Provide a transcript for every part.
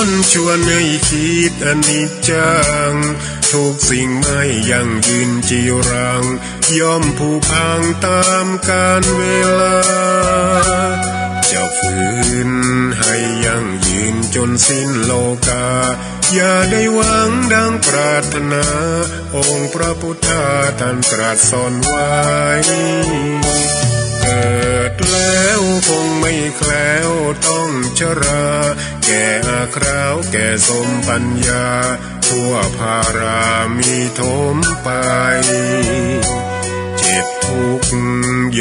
อนชวนให้คิดอนิจจังทุกสิ่งไม่ยั่งยืนจีรังย่อมผุพังตามกาลเวลาจะฝืนให้ยั่งยืนจนสิ้นโลกาอย่าได้หวังดังปรารถนาองค์พระพุทธาท่านตรัสสอนไว้เกิดแล้วคงไม่แคล้วต้องชราแก่อาคราวแก่สมปัญญาทั่วภารามีถมไปเจ็บทุกข์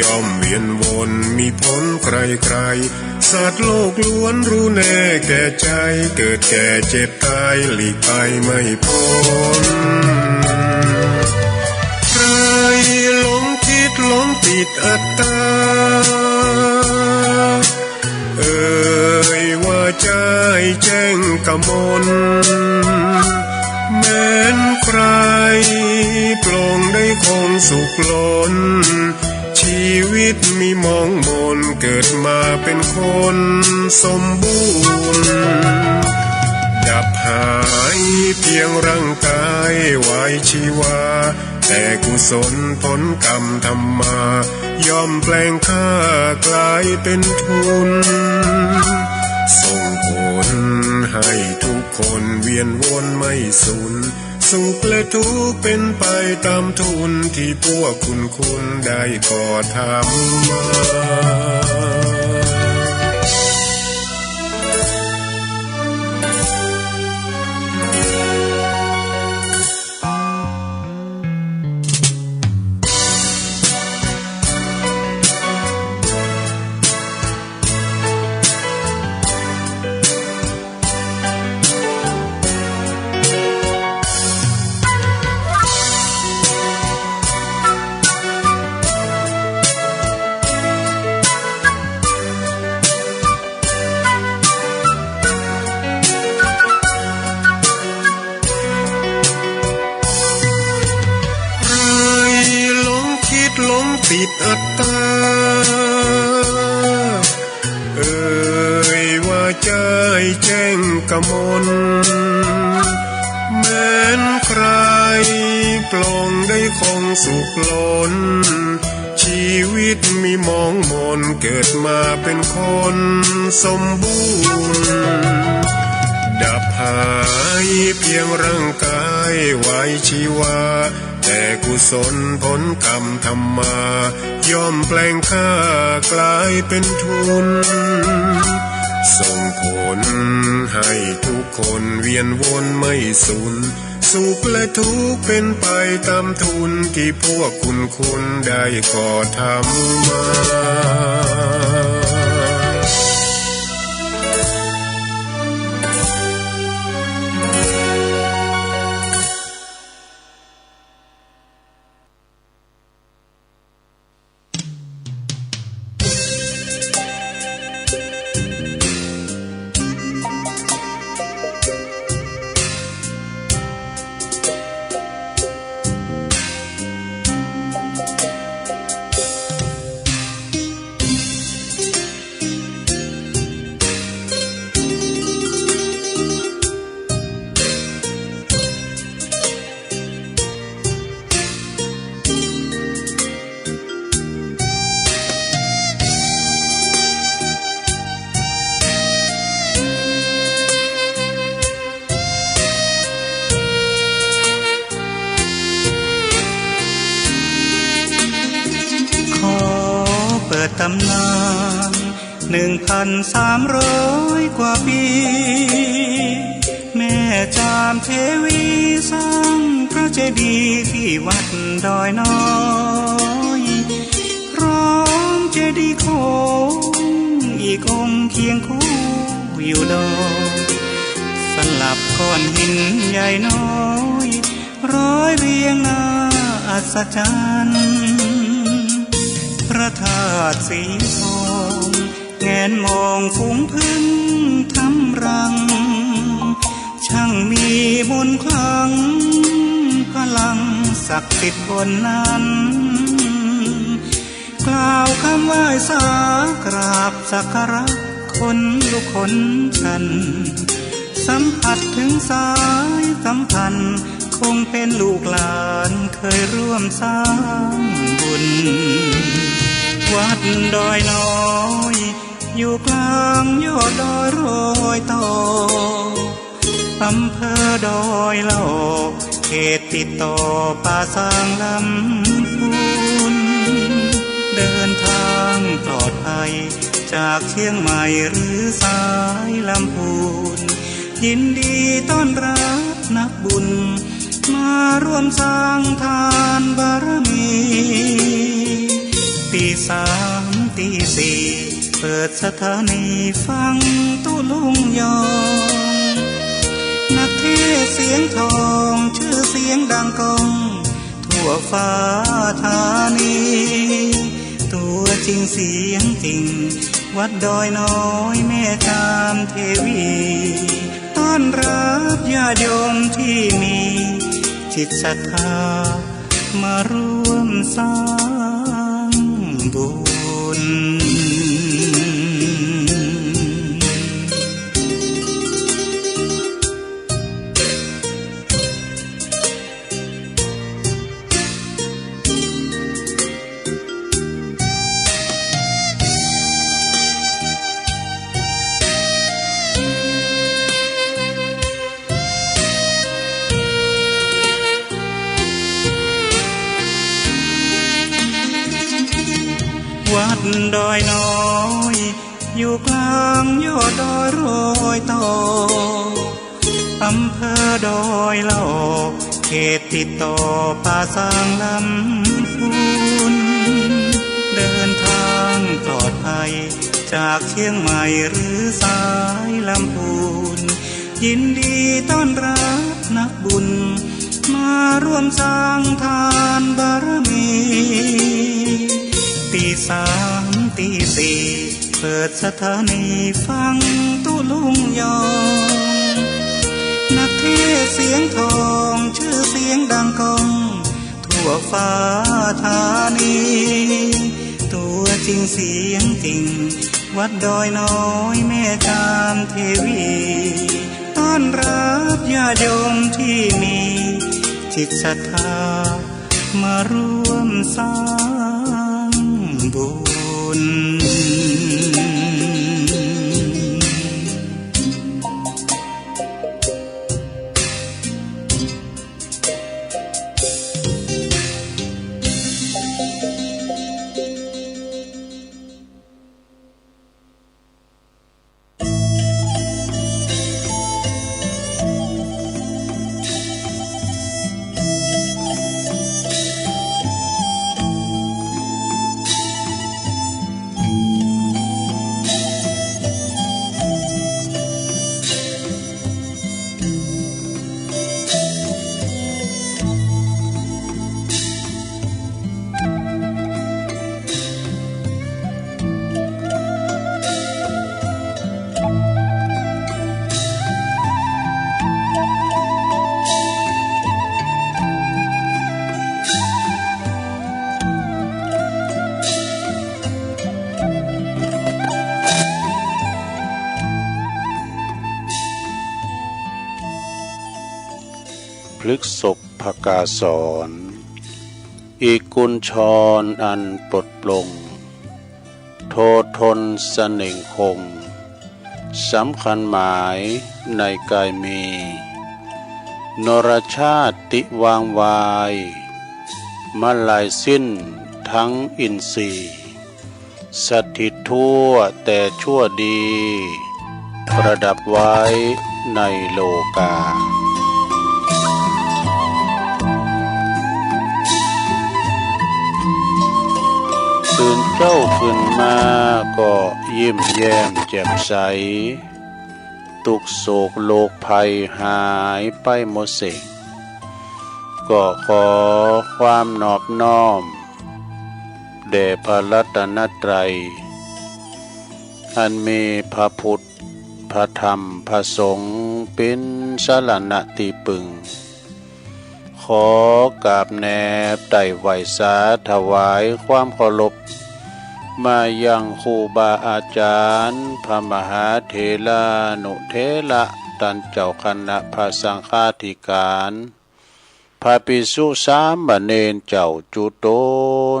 ย่อมเวียนวนมีพ้นใครๆสัตว์โลกล้วนรู้แน่แก่ใจเกิดแก่เจ็บตายหลีกไปไม่พ้นใครหลงคิดหลงติดอัตตาว่าใจแจ้งกมลแม้นใครปลงได้คงสุขล้นชีวิตมีมองมนเกิดมาเป็นคนสมบูรณ์ดับหายเพียงร่างกายไว้ชีวาแต่กุศลผลกรรมทำมาย่อมแปลงค่ากลายเป็นทุนส่งผลให้ทุกคนเวียนวนไม่สูญสุขและทุกข์เป็นไปตามทุนที่พวกคุณได้ก่อทำมาหลงติดอัตตาว่าใจแจ้งกมลแม้นใครปลงได้คงสุขล้นชีวิตมีมองมนเกิดมาเป็นคนสมบูรณ์ดับหายเพียงร่างกายไว้ชีวาแต่กุศลผลกรรมทำมาย่อมแปลงค่ากลายเป็นทุนส่งผลให้ทุกคนเวียนวนไม่สูญสุขและทุกข์เป็นไปตามทุนที่พวกคุณได้ก่อทำมาตำนาน1,300 กว่าปีแม่จามเทวีสร้างพระเจดีย์ที่วัดดอยน้อยพร้อมเจดีย์โค้งอีกองค์เคียงคู่อยู่ดอยสลับก้อนหินใหญ่น้อยร้อยเรียงหน้าอัศจรรย์พระธาตุสีทองแงนมองฝูงพึ่งทำรังช่างมีมนต์ขลังพลังศักดิ์สิทธิ์บนนั้นกล่าวคำไหว้สากราบสักการะคนลุกคนชัน สัมผัสถึงสายสัมพันธ์คงเป็นลูกหลานเคยร่วมสร้างบุญวัดดอยน้อยอยู่กลางยอดดอยโรยต่ออำเภอดอยเหล่าเขตติดต่อป่าสางลำพูนเดินทางปลอดภัยจากเชียงใหม่หรือสายลำพูนยินดีต้อนรับนักบุญมาร่วมสร้างทานบารมีตีสามตีสี่เปิดสถานีฟังตุลุงยองนักเทศเสียงทองชื่อเสียงดังก้องทั่วฟ้าธานีตัวจริงเสียงจริงวัดดอยน้อยแม่จามเทวีต้อนรับญาติโยมที่มีจิตศรัทธามาร่วมสร้างบุญวัดดอยน้อยอยู่กลางยอดดอยโรยต่ออำเภอดอยเหล่าเขตติดต่อป่าสางลำพูนเดินทางปลอดภัยจากเชียงใหม่หรือสายลำพูนยินดีต้อนรับนักบุญมาร่วมสร้างทานบารมีตีสามตีสี่เปิดสถานีฟังตุลุงยองนักเทศเสียงทองชื่อเสียงดังก้องทั่วฟ้าธานีตัวจริงเสียงจริงวัดดอยน้อยแม่จามเทวีต้อนรับญาติโยมที่มีจิตศรัทธามาร่วมสร้างบุญพฤกษบภกาสรอีกุลชรอันปลดปลงโททนเสน่งคงสำคัญหมายในกายมีนรชาติวางวายมาลายสิ้นทั้งอินทรีย์สถิตทั่วแต่ชั่วดีประดับไว้ในโลกาตื่นเจ้าขึ้นมาก็ยิ้มแย้มแจ่มใสทุกโศกโลกภัยหายไปหมดสิ้นก็ขอความนอบน้อมแด่พระรัตนตรัยอันมีพระพุทธพระธรรมพระสงฆ์เป็นสรณะที่พึ่งขอกราบแนบไต่ไหวสาถวายความเคารพมายังครูบาอาจารย์พระมหาเถรานุเถระ ตันเจ้าคณะพระสังฆาธิการพระภิกษุสามเณรเจ้าจุโต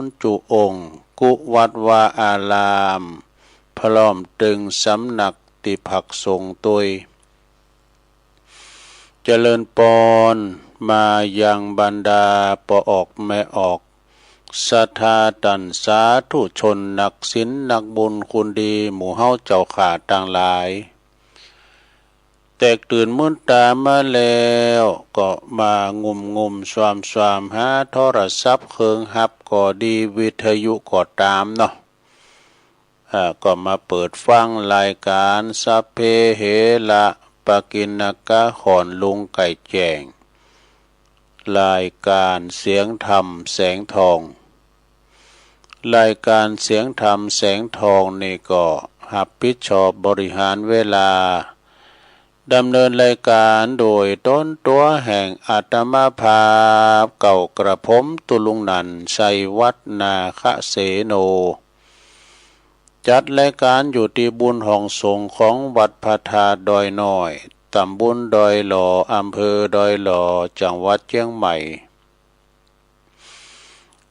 นจุองค์กุวัดวาอารามพร้อมตึงสำนักติภักสงฆ์ตุยเจริญปอนมายังบรรดาปออกแม่ออกศรัทธาตันสาธุชนนักศีลนักบุญคุณดีหมู่เฮาเจ้าขาดต่างหลายแตกตื่นมื่นตามาแล้วก็มางุมสวามหาโทรศัพท์เครื่องฮับก็ดีวิทยุก็ตามเนาะก็มาเปิดฟังรายการสัพเพเหระปกิณกะขอนลุงไก่แจงรายการเสียงธรรมแสงทองรายการเสียงธรรมแสงทองนี่ก็รับผิดชอบบริหารเวลาดำเนินรายการโดยต้นตัวแห่งอาตมาภาพเก่ากระผมตุลุงนันชัยวัฒนาคะเสโนจัดรายการอยู่ที่บุญห้องสงฆ์ของวัดพระธาตุดอยน้อยตำบลดอยหล่ออำเภอดอยหล่อจังหวัดเชียงใหม่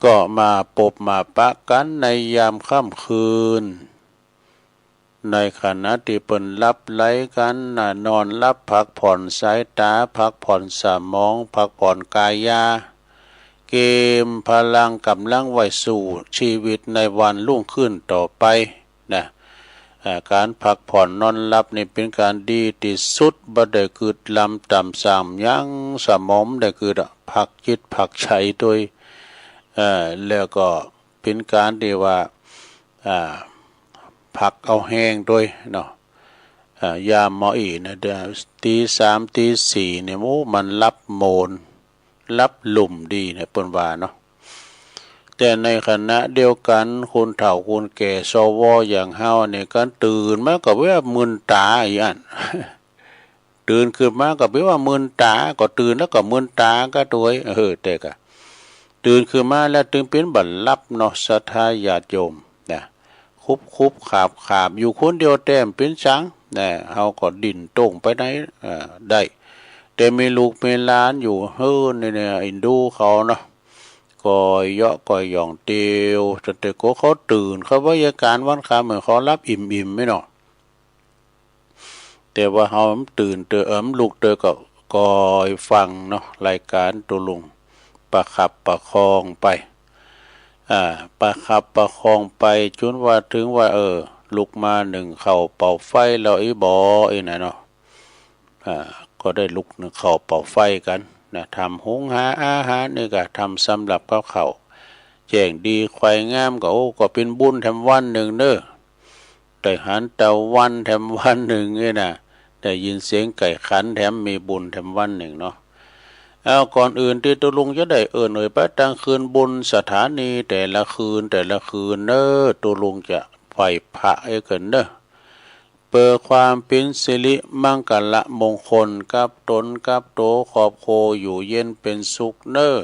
ก็มาพบมาปะกันในยามค่ำคืนในขณะที่เปิ้นรับไหลกันนอนรับพักผ่อนสายตาพักผ่อนสมองพักผ่อนกายาเกมพลังกำลังไว้สู่ชีวิตในวันรุ่งขึ้นต่อไปนะการพักผ่อนนอนหลับนี่เป็นการดีที่สุดบ่ได้คือลำต่ำสามยังสมองได้คือพักจิตพักใจโดยแล้วก็เป็นการที่ว่าพักเอาแห้งโดยเนาะยามหมออีนะเดือนตีสามตีสี่เนี่ยมันรับโมนรับหลุ่มดีเนี่ยเปิ้นว่าเนาะแต่ในขณะเดียวกันคนเฒ่าคนแก่สวอย่างเฮาเนี่ยก็ตื่นมาก็ว่ามึนตาอีอัน ตื่นขึ้นมาก็ว่ามึนตาก็ตื่นแล้วก็มึนตาก็ด้วยแต่ก็ตื่นขึ้นมาแล้วตื่นเป็นบัดลับเนาะศรัทธาญาติโยมนะคุบขาบอยู่คนเดียวแต้มเป็นสังนะเฮาก็ดิ่นตรงไปไหนได้แต่มีลูกมีหลานอยู่เนี่ยอินดูเขาเนาะก็เยาะก็หย่องเตียวแต่ก็เขาตื่นเขาว่าการวันคาเหมือนเขารับอิ่มไม่เนาะแต่ว่าเฮาตื่นลูกก็คอยฟังเนาะรายการตุลุงประคับประคองไปประคับประคองไปจนว่าถึงว่าลุกมาหนึ่งเข่าเป่าไฟแล้วนะเนาะก็ได้ลุกหนึ่งเข่าเป่าไฟกันนะทำหุงหาอาหารนี่ก็ทำสำหรับเขาแจ้งดีควายงามก็เป็นบุญแถมวันหนึ่งเนอะได้หันเตาวันแถมวันหนึ่งนี่นะได้ยินเสียงไก่ขันแถมมีบุญแถมวันหนึ่งเนาะก่อนอื่นที่ตุลุงจะได้หน่วยไปตั้งคืนบุญสถานีแต่ละคืนเนอะตุลุงจะไหว้พระกันเนอะเปิดความเป็นสิริมังกละมงคลกับตนกับโตขอบโคอยู่เย็นเป็นสุขเนอะ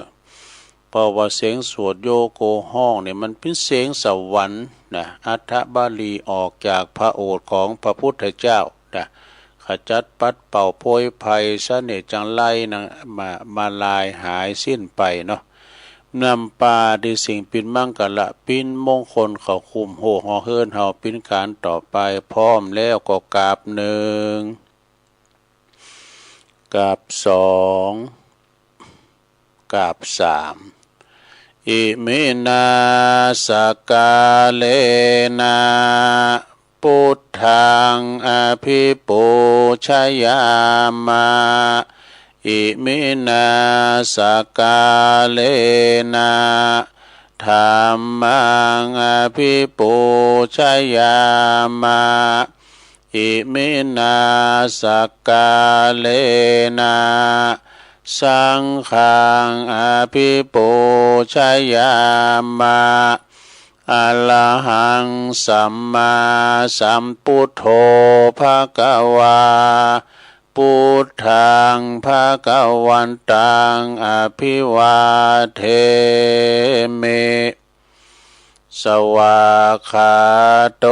เพราะว่าเสียงสวดโยโกห้องเนี่ยมันเป็นเสียงสวรรค์นะอัฏฐบาลีออกจากพระโอษฐ์ของพระพุทธเจ้านะขจัดปัดเป่าโพยภัยเสน่ห์จังไรนะมาลายหายสิ้นไปเนาะนำปาดีสิ่งปินมังกละปินมงคลเขาคุมโหเฮิรนเฮาปินการต่อไปพร้อมแล้วก็กราบหนึ่งกราบสองกราบสามอิมินาสกาเลนะพุทธังอภิปูชยามาอิมินาสกาเลนะธัมมังอภิปูชยามาอิมินาสกาเลนะสังฆังอภิปูชยามาอะระหังสัมมาสัมพุทโธภะคะวาพุทธังภะคะวันตังอภิวาเทมิสวากขาโต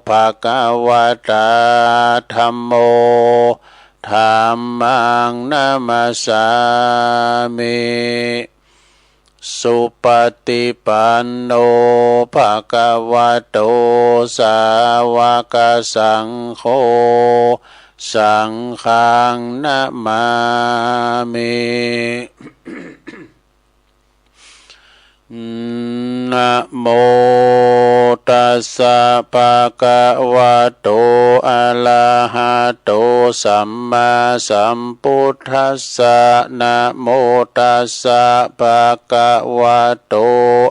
ภะคะวะตาธัมโม ธัมมังนามัสสามิสุปฏิปันโนภะคะวะโตสาวกสังโฆสังฆังนะมามินะโมตัสสะภะคะวะโตอะระหะโตสัมมาสัมพุทธัสสะนะโมตัสสะภะคะวะโต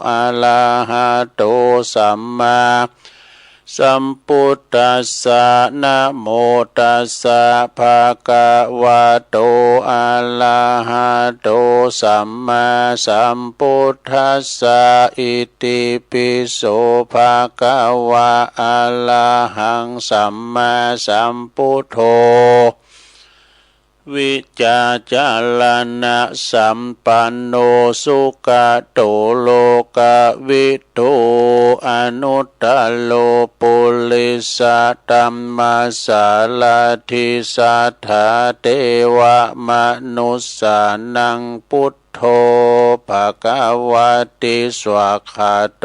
อะระหะโตสัมมาสัมพุทธัสสะนะโมตัสสะภะคะวะโตอะระหะโตสัมมาสัมพุทธัสสะอิติปิโสภะคะวะอะระหังสัมมาสัมพุทโธวิจาจารณะสัมปันโนสุขโตโลกวิทูอนุตตโลปุริสตัมมาสาลาธิสัทธาเทวมนุสสานังพุทโธภะคะวะติสวากขาโต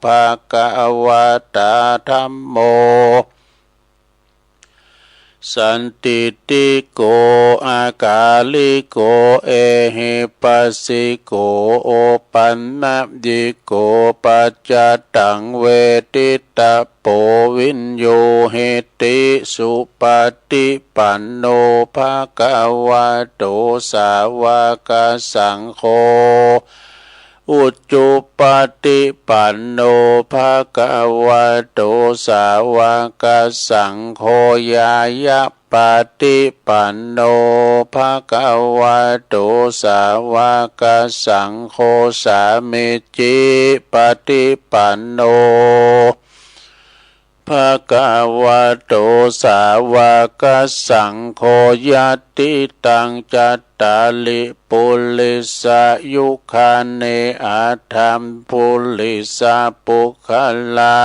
ภะคะวะตาธัมโมสันติติโกอากาลิโกเอหิปัสสิโกโอปันนะยิโกปัจจตังเวทิตาโปวินโยเหติสุปฏิปันโนภะคะวะโตสาวกสังโฆอุจจุปฏิปันโนภะคะวะโตสาวกสังโฆญายะปฏิปันโนภะคะวะโตสาวกสังโฆสามิจิปฏิปันโนภะคะวะโตสาวกสังโฆยัตติตังจัตตาลิปุริสายุคาเนอาธัมปุริสาปุคลา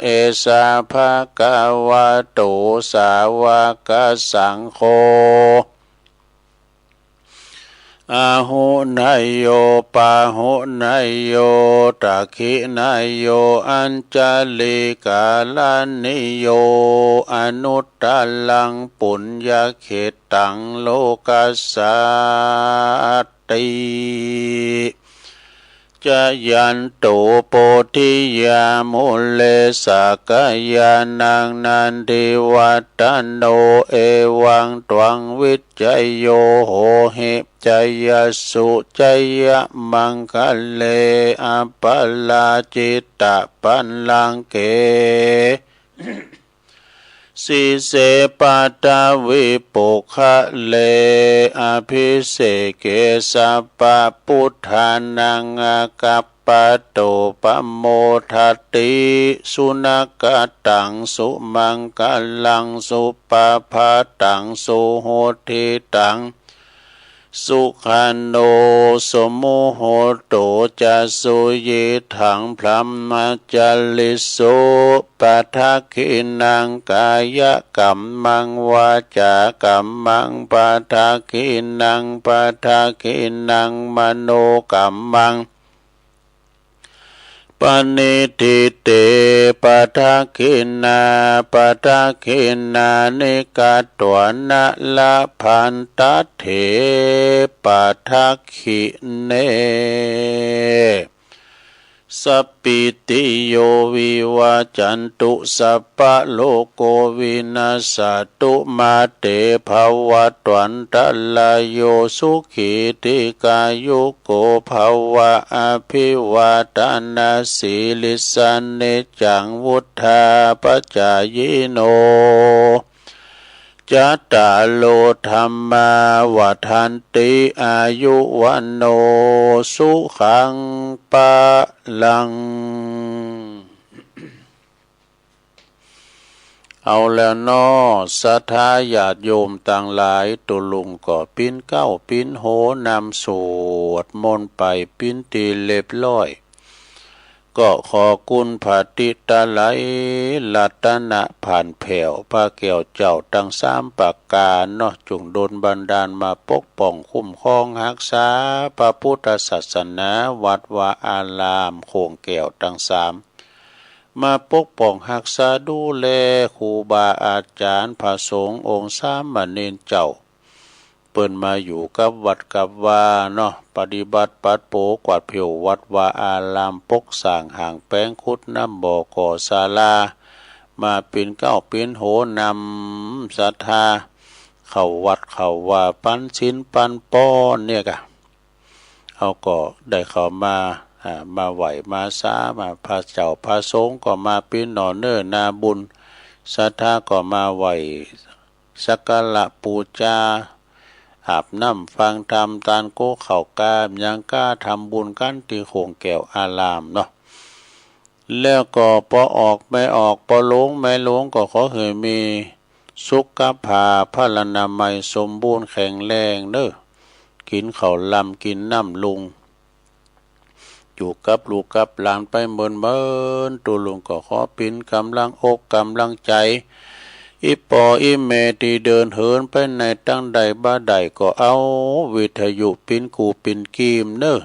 เอสาภะคะวะโตสาวกสังโฆอาหุนายโยปาหุนายโยตักขินายโยอัญจลิกาลานิโยอนุตตลังปุญญเขตังโลกัสสติจยันโตโพธิยามุเลสกยานังนันทิวัตโนเอวังตวังวิจัยโยโหหิจยสุจยมังคะเลอปลาจิตตปันลังเกสิเสปัตตวิปุคะเลอภิเสเกสัพพพุทธานังกัปปะโตปโมทัตติสุนักตังสุมังคลังสุปภาตังสุโหติตังสุขันโนสมุโหโตจะสุยิถังพลัมมาจลิโสปัทขินังกายกัมมังวาจากัมมังปัทขินังปัทขินังมโนกัมมังปณิทิเตปัทขินาปัทขินานิกาตวนะละพันตเถปัทขิเนสัพพิติโยวิวาจันตุสัพพะโลกโกวินาศตุมาเตภวัตวันตลายโยสุขีติกายุโกภวะอภิวาทนาสีลิสานิจังวุธาปจายโนจัตตาโลธรรมาวัฏันติอายุวันโนสุขังปะลังเอาแล้วน้อศรัทธาญาติโยมต่างหลายตุลุงก็ปิ้นเก้าปิ้นโหนำสวดมนต์ไปปิ้นตีเล็บร้อย ก็ขอกุณพระติตาไหลลัตนะผ่านแผ่วพระแก้วเจ้าตั้ง3ประการเนาะจงดลบันดาลมาปกป้องคุ้มครองรักษาพระพุทธศาสนาวัดวาอารามโคงแก้วตั้ง3มาปกป้องรักษาดูแลครูบาอาจารย์พระสงฆ์องค์สามเณรเจ้าเปิ้นมาอยู่กับวัดกับวาเนาะปฏิบัติปัดโปกวาดเพียววัดวาอารามปกสร้างห่างแป้งคุดน้ำบ่อก่อศาลามาเป็นเก้าเป็นโหนำศรัทธาเข้าวัดเข้าว่าปันชิ้นปันป้อนเนี่ยกะเขาก็ได้เข้ามาไหวมาสามาพระเจ้าพระสงฆ์ก็มาเป็นหนอเนื้อนาบุญศรัทธาก็มาไหวสักการะปูชาอาบน้ำฟังธรรมตานโกเข่ากามยังกล้าทำบุญกันที่โคงแก้วอารามเนาะแล้วก็พอออกไม่ออกพอหลงไม่หลงก็ขอให้มีสุขภาพพลานามัยสมบูรณ์แข็งแรงเด้อกินข้าวลำกินน้ำลุงอยู่กับลูกกับหลานไปเมินตัวลุงก็ขอปินกำลังอกกำลังใจอีปออีเมที่เดินเหินไปในตั้งใดบ้าใดก็เอาวิทยุปินกูปินกีมเนอะ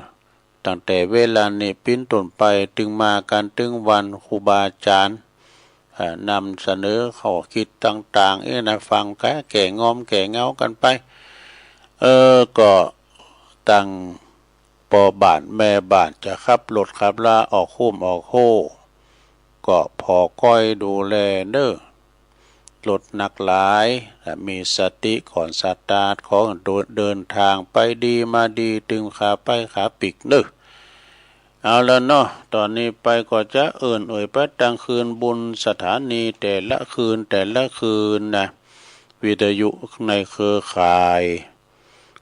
ตั้งแต่เวลานี้ปินต้นไปถึงมากันถึงวันครูบาอาจารย์นำเสนอข้อคิดต่างๆนะฟังแก่งอมแก่เงากันไปก็ตั้งปอบ้านแม่บ้านจะขับรถขับลาออกคุ้มออกโฮก็พอก้อยดูแลเด้อรถหนักหลายมีสติก่อนสตาร์ทของเดินทางไปดีมาดีตึงขาไปขาปิกเด้อเอาแล้วเนาะตอนนี้ไปก็จะเอ่ยไปตั้งคืนบุญสถานีแต่ละคืนนะวิทยุในเครือข่าย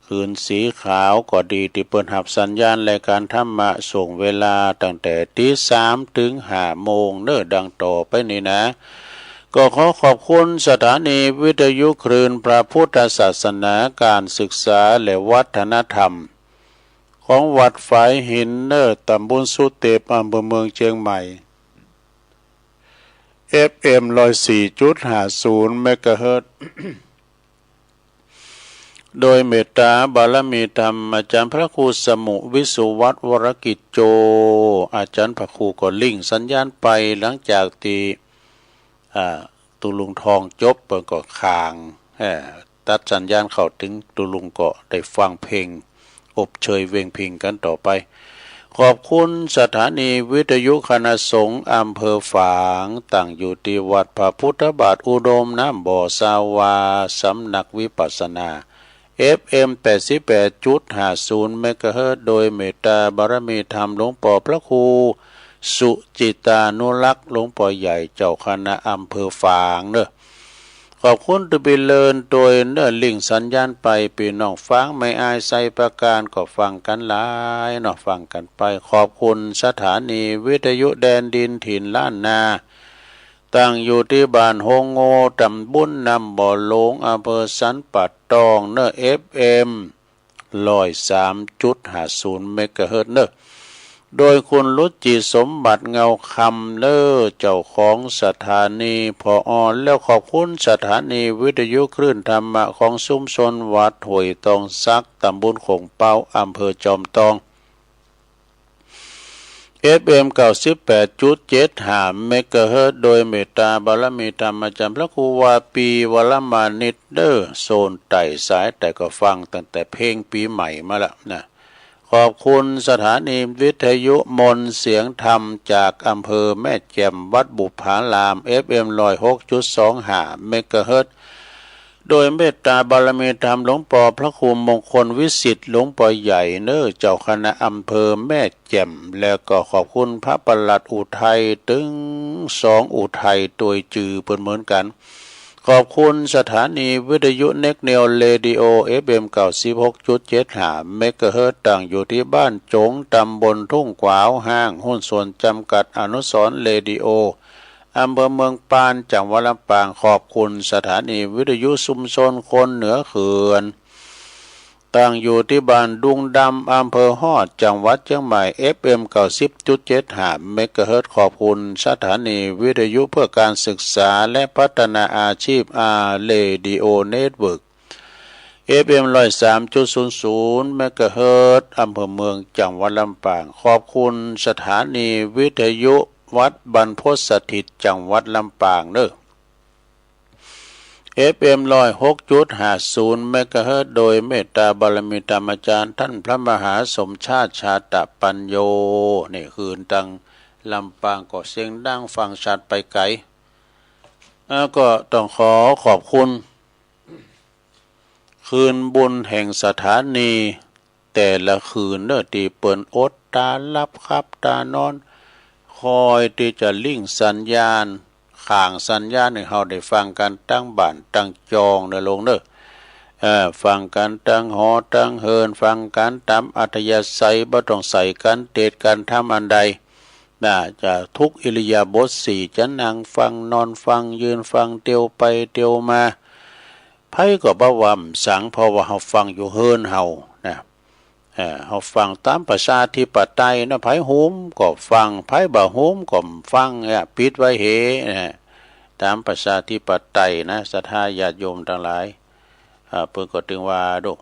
คืนสีขาวก็ดีที่เปิดหับสัญญาณรายการธรรมะส่งเวลาตั้งแต่ตี 3 ถึง 5 โมงเด้อดังต่อไปนี่นะก็ขอขอบคุณสถานีวิทยุคลื่นพระพุทธศาสนาการศึกษาและวัฒนธรรมของวัดฝายหินเนอร์ตำบลสุเตปอำเภอเมืองเชียงใหม่ FM 104.50 เมกะเฮิรตซ์ โดยเมตตาบารมีธรรมอาจารย์พระครูสมุวิสุวัฒน์วรกิจโจอาจารย์พระครูก็ลิงก์สัญญาณไปหลังจากที่ตุลุงทองจบเปิดก็คางตัดสัญญาณเข้าถึงตุลุงก็ได้ฟังเพลงอบเชยเวงพิงกันต่อไปขอบคุณสถานีวิทยุคณะสงฆ์อำเภอฝางตั้งอยู่ที่วัดพระพุทธบาทอุดมน้ำบ่อสาวาสำนักวิปัสสนา FM 88.50 เมกะเฮิรตซ์โดยเมตตาบารมีธรรมหลวงปู่พระครูสุจิตานุรักษ์หลวงปู่ใหญ่เจ้าคณะอำเภอฝางเนอะขอบคุณตุบิเลินโดยเนอะลิงก์สัญญาณไปพี่น้องฟังไม่อายใส่ประการก็ฟังกันหลายเนาะฟังกันไปขอบคุณสถานีวิทยุแดนดินถิ่นล้านนาตั้งอยู่ที่บ้านโฮงโง่ตำบลนำบ่อหลงอำเภอสันปัดตองเนอะ FM 103.50 เมกะเฮิรตซ์เนอะโดยคุณรุจิสมบัติเงาคำเล่อเจ้าของสถานีพอแล้วขอบคุณสถานีวิทยุคลื่นธรรมะของชุมชนวัดห้วยตองซักตำบลโขงเป้าอำเภอจอมทอง FM 98.75 เมกะเฮิรตซ์โดยเมตตาบารมีธรรมอาจารย์พระครูวาปีวรมานิตเดอร์โซนไต่สายแต่ก็ฟังตั้งแต่เพลงปีใหม่มาแล้วนะขอบคุณสถานีวิทยุมนต์เสียงธรรมจากอำเภอแม่แจ่มวัดบุพาราม FM 106.25 เมกะเฮิรตซ์โดยเมตตาบารมีธรรมหลวงปู่พระครูมงคลวิสิทธิ์หลวงปู่ใหญ่เนอเจ้าคณะอำเภอแม่แจ่มแล้วก็ขอบคุณพระปลัดอุทัยถึง2อุทัยตัวจือเปิ้นเหมือนกันขอบคุณสถานีวิทยุเน็กเนลเรดิโอ FM 96.75 เมกะเฮิรตซ์ตั้งอยู่ที่บ้านจงตำบลทุ่งกวาวห้างหุ้นส่วนจำกัดอนุสรณ์เรดิโออำเภอเมืองปานจังหวัดลำปางขอบคุณสถานีวิทยุชุมชนคนเหนือเขื่อนต ตั้งอยู่ที่บ้านดุงดำอำเภอฮอดจังหวัดเชียงใหม่ FM 90.75 เมกะเฮิรตซ์ขอบคุณสถานีวิทยุเพื่อการศึกษาและพัฒนาอาชีพเรดิโอเน็ตเวิร์ก FM 103.00 เมกะเฮิรตซ์อำเภอเมืองจังหวัดลำปางขอบคุณสถานีวิทยุวัดบรรพตสถิตจังหวัดลำปางเด้อ FM 106.50 เมกะเฮิรตซ์โดยเมตตาบารมีธรรมอาจารย์ท่านพระมหาสมชาติชาตปัญโยนี่คืนตังลำปางก็เสียงดังฟังชัดไปไกลก็ต้องขอบคุณคืนบุญแห่งสถานีแต่ละคืนเด้อที่เปิ้นอดตาลับครับตานอนคอยที่จะลิงสัญญาณข่างสัญญาณให้เฮาได้ฟังกันตั้งบ้านตั้งจองเด้อลงเด้อฟังกันตั้งหอตั้งเฮินฟังกันตามอัธยาศัยบ่ต้องใส่กันเตดกันทำอันใดจะทุกอิริยาบถสี่จะนั่งฟังนอนฟังยืนฟังเตียวไปเตียวมาไผก็บ่ว่าสังเพราะว่าเฮาฟังอยู่เฮินเฮานะเฮาฟังตามประชาธิปไตยนะไผโหมก็ฟังไผบ่โหมก็ฟังปิดไว้เหตามประชาธิปไตยนะศรัทธาญาติโยมทั้งหลายเพิ่นก็ถึงว่าดุ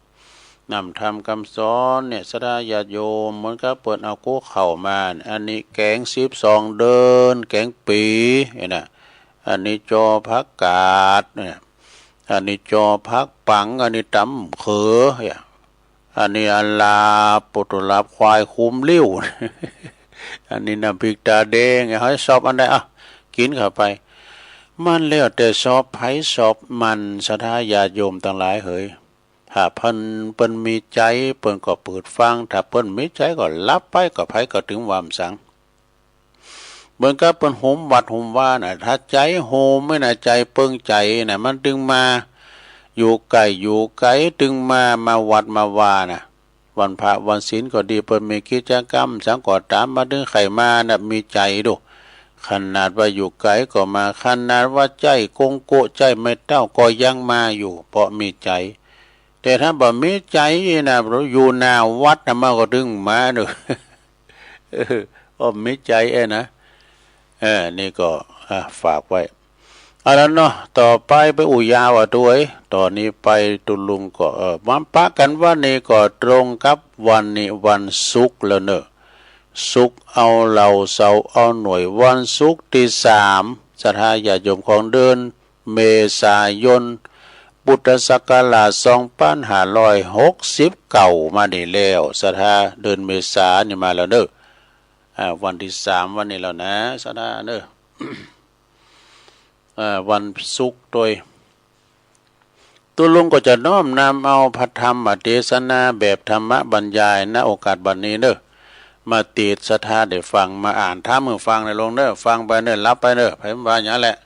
นำธรรมคำสอนเนี่ยศรัทธาญาติโยมเหมือนกับเปิดเอาโกเข้ามาอันนี้แกง12เดินแกงปีนะอันนี้จอผักกาดเนี่ยอันนี้จอพักปังอันนี้ตำเขืออันนี้อันลาปุตุลาควายคุ้มลิ้ว อันนี้น้ำพริกตาแดงให้ชอบอันใดกินเข้าไปมันแล้วแต่ชอบไผชอบมันศรัทธาญาติโยมทั้งหลายเฮ้ยถ้าเพิ่นมีใจเพิ่นก็เปิดฟังถ้าเพิ่นมีใจก็รับไปก็ไผก็ถึงวามสังเหมือนกับเป็นโหมวัดโหมว่าน่ะถ้าใจโหมไม่น่ะใจเปิ้งใจน่ะมันถึงมาอยู่ไกลถึงมาวัดมาว่าน่ะวันพระวันศีลก็ดีเปิ้นมีกิจกรรมสังก็ตามมาถึงไขมาน่ะมีใจดูขนาดว่าอยู่ไกลก็มาขนาดว่าใจกงโกใจไม่เต้าก็ยังมาอยู่เพราะมีใจแต่ถ้าบ่มีใจน่ะอยู่หน้าวัดน่ะมันก็ถึงมาเด้อมีใจนะนี่ก็ฝากไว้เอาละเนาะต่อไปอุยาวด้วยตอนนี้ไปตุลุงก็มันปะกันว่านี่ก็ตรงกับวันนี้วันศุกร์แล้วเนอะศุกร์เอาเหล่าเสาร์เอาหน่วยวันศุกร์ที่3ศรัทธาญาติโยมของเดือนเมษายนพุทธศักราช2569มาได้แล้วศรัทธาเดือนเมษายนนี่มาแล้วเนอะวันที่3วันนี้แล้วนะศรัทธาเนอะวันศุกร์โดยตุลุงก็จะน้อมนำเอาพระธรรมเทศนาแบบธรรมบรรยายณโอกาสบัดนี้เด้อมาติดศรัทธาได้ฟังมาอ่านถ้ามือฟังในลงเด้อฟังไปเด้อรับไปเด้อไผว่าอย่างนั้นแหละ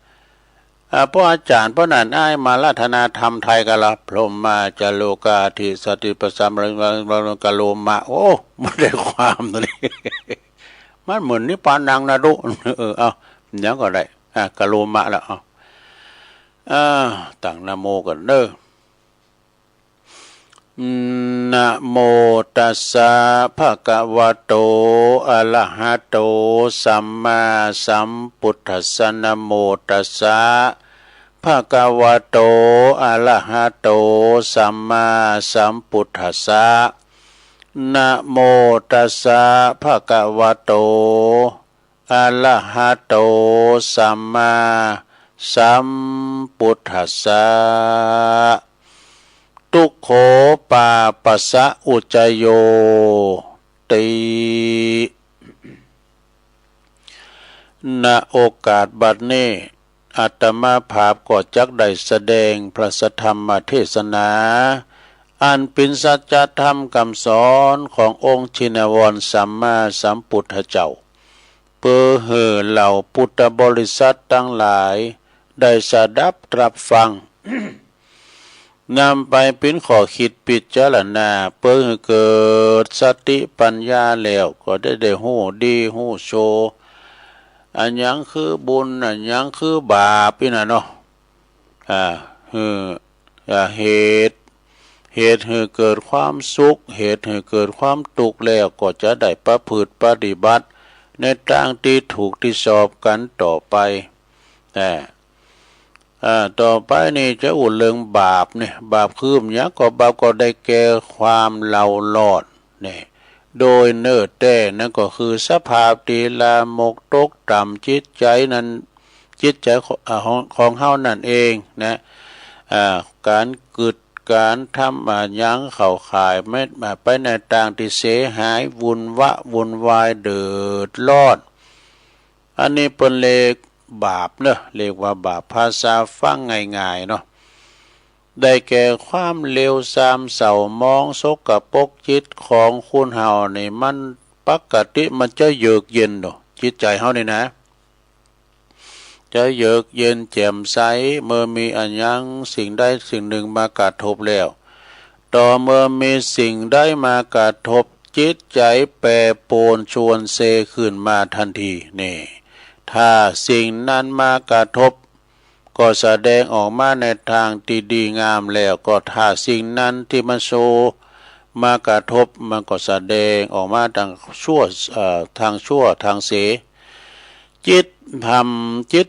พระอาจารย์พระนันอ้ายมาราธนาธรรมไทยกะละพรหมมาจโลกาธิสติปัสสัมฤกะโลมะโอ้มันได้ความตัวนี้ มันเหมือนนิพพานังนะดุเอาอย่างก็ได้กะโลมะแล้วตั้งนะโมกันเด้อนะโมตัสสะภะคะวะโตอะระหะโตสัมมาสัมพุทธัสสะนะโมตัสสะภะคะวะโตอะระหะโตสัมมาสัมพุทธัสสะนะโมตัสสะภะคะวะโตอะระหะโตสัมมาสัมพุทธัสสะทุกโขปาปัสสะอุจโยติณโอกาสบัดนี้อาตมาภาพก็จักได้แสดงพระสัทธรรมเทศนาอันเป็นสัจธรรมคำสอนขององค์ชินวรสัมมาสัมพุทธเจ้าเพื่อให้เหล่าพุทธบริษัททั้งหลายได้สดับตรับฟัง นำไปเป็นข้อคิดพิจารณาเพื่อให้เกิดสติปัญญาแล้วก็ได้หู้ดีหู้โชอันยังคือบุญอันยังคือบาปนี่นะเนาะเหตุ เหตุให้เกิดความสุขเหตุให้เกิดความทุกข์แล้วก็จะได้ประพฤติปฏิบัติในทางที่ถูกที่ชอบกันต่อไปแต่ต่อไปนี่จะอุ่นเรื่องบาปเนี่ยบาปคืมยักก็บาปก็ได้แก่ความเล่าลอดเนี่ยโดยเนิ่นแต่นั่นก็คือสภาพที่ลามกตกต่ำจิตใจนั้นจิตใจของเฮานั่นเองนะการกึดการทำยั้งเข่าข่ายไม่ไปในทางที่เสียหายวุ่นวายเดือดร้อนอันนี้เป็นเลขบาปเนอะเรียกว่าบาปภาษาฟังง่ายๆเนาะได้แก่ความเลวทรามเศร้ามองสกปรกจิตของคุณเฮานี่มันปกติมันจะเยือกเย็นเนาะจิตใจเฮานี่นะจะเยือกเย็นแจ่มใสเมื่อมีอันยังสิ่งใดสิ่งหนึ่งมากระทบแล้วต่อเมื่อมีสิ่งได้มากระทบจิตใจแปรปรวนชวนเซขึ้นมาทันทีนี่ถ้าสิ่งนั้นมากระทบก็แสดงออกมาในทางที่ดีงามแล้วก็ถ้าสิ่งนั้นที่มันโชมากระทบมันก็แสดงออกมาทางชั่วทางเสียจิต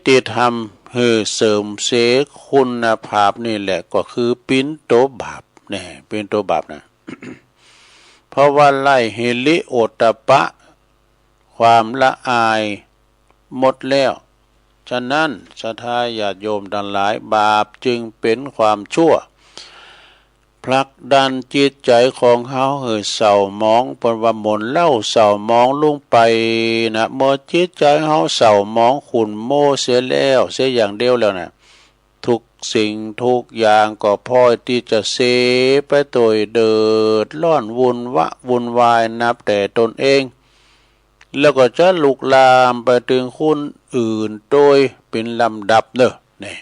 ติธรรมคือเสริมเสคุณภาพนี่แหละก็คือปิ่นโตบาปเนี่ยปิ่นโตบาปนะ เพราะว่าไล่หิริโอตตัปปะความละอายหมดแล้วฉะนั้นศรัทธาญาติโยมทั้งหลายบาปจึงเป็นความชั่วผลักดันจิตใจของเขาให้เศร้าหมองเป็นว่าหมนเล่าเศร้าหมองลงไปนะเมื่อจิตใจเขาเศร้าหมองขุ่นโม่เสียแล้วเสียอย่างเดียวแล้วนะทุกสิ่งทุกอย่างก็พลอยที่จะเสไปโดยเดือดร้อนวุ่นวายนับแต่ตนเองแล้วก็จะลุกลามไปถึงคนอื่นโดยเป็นลำดับเนอะนี่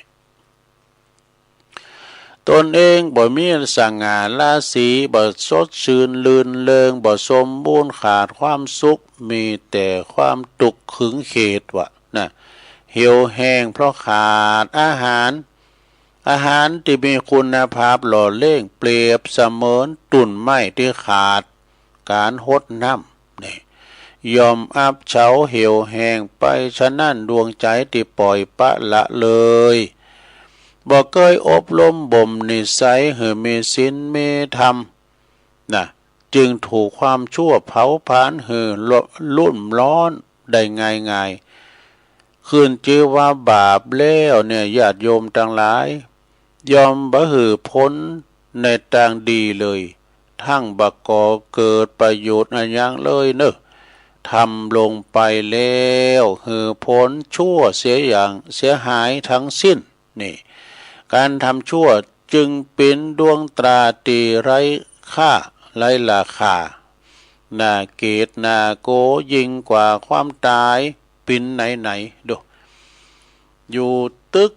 ตนเองบ่มีสง่าราศีบ่สดชื่นลื่นเริงบ่สมบูรณ์ขาดความสุขมีแต่ความตุกข์ขึงเขตวะนะเหี่ยวแห้งเพราะขาดอาหารที่มีคุณภาพหล่อเลี้ยงเปรียบเสมือนตุ่นไม้ที่ขาดการหดน้ำนี่ยอมอับเฉาเหี่ยวแห้งไปฉะนั้นดวงใจที่ปล่อยปะละเลยบ่เคยอบรมบ่มนิสัยให้มีศีลมีธรรมนะจึงถูกความชั่วเผาผลาญให้ลุ่มร้อนได้ง่ายขึ้นชื่อว่าบาปแล้วเนี่ยญาติโยมทั้งหลายยอมบ่หือพ้นในทางดีเลยทั้งบ่ก่อเกิดประโยชน์อะไรอย่างเลยเนอะทำลงไปแล้วหือพ้นชั่วเสียหายทั้งสิ้นนี่การทำชั่วจึงเป็นดวงตราตีไร้ค่าไร้ราคาน่าเกลียดน่าโกยิ่งกว่าความตายปินไหนดูอยู่ตึก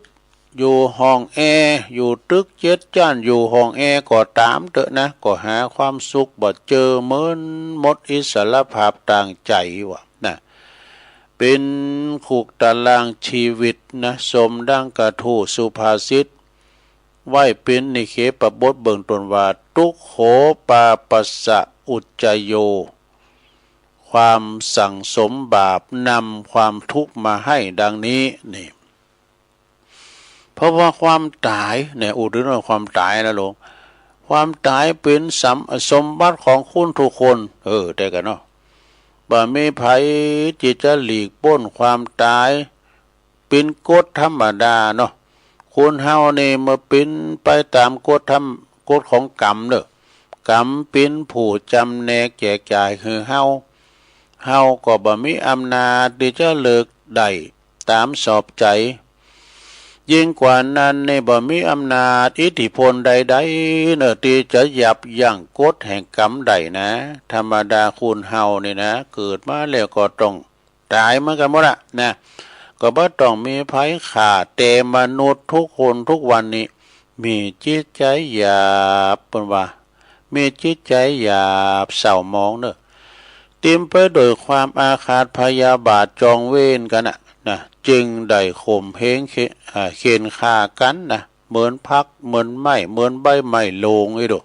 อยู่ห้องแอร์อยู่ตึกเจ็ดจ้านอยู่ห้องแอร์ก็ตามเถอะนะก็หาความสุขบ่เจอเหมือนหมดอิสรภาพต่างใจวะนะเป็นขุกตารางชีวิตนะสมดังกระทูสุภาษิตไหวเป็นนิเคปบทเบิ่งตนว่าทุกโขปาปัสสะอุจจโยความสั่งสมบาปนำความทุกข์มาให้ดังนี้นี่เพราะว่าความตายเนี่ยอุดรความตายนะหลวงความตายเป็นสมบัติของคุณทุกคนแต่กันเนาะบ่มีไผที่จะหลีกพ้นความตายเป็นกฎธรรมดาเนาะคนเฮานี่มาเป็นไปตามกฎของกรรมเนอะกรรมเป็นผู้จำแนกแจกจ่ายคือเฮาก็บ่มีอำนาจที่จะเลิกได้ตามสอบใจยิ่งกว่านั้นในบ่มีอำนาจอิทธิพลใดๆเนอะที่จะยับยั้งกฎแห่งกรรมใดนะธรรมดาคุณเฮานี่นะเกิดมาแล้วก็ต้องตายเหมือนกันหมดนะก็บ่ต้องมีภัยขาดแต่มนุษย์ทุกคนทุกวันนี้มีจิตใจหยาบเป็นว่ามีจิตใจหยาบเศร้าหมองเนอะเต็มไปด้วยความอาฆาตพยาบาทจองเวรกันนะจึงได้ข่มเหงเข็นฆ่ากันนะเหมือนพักเหมือนไม้เหมือนใบไม้โลงไอ้ดู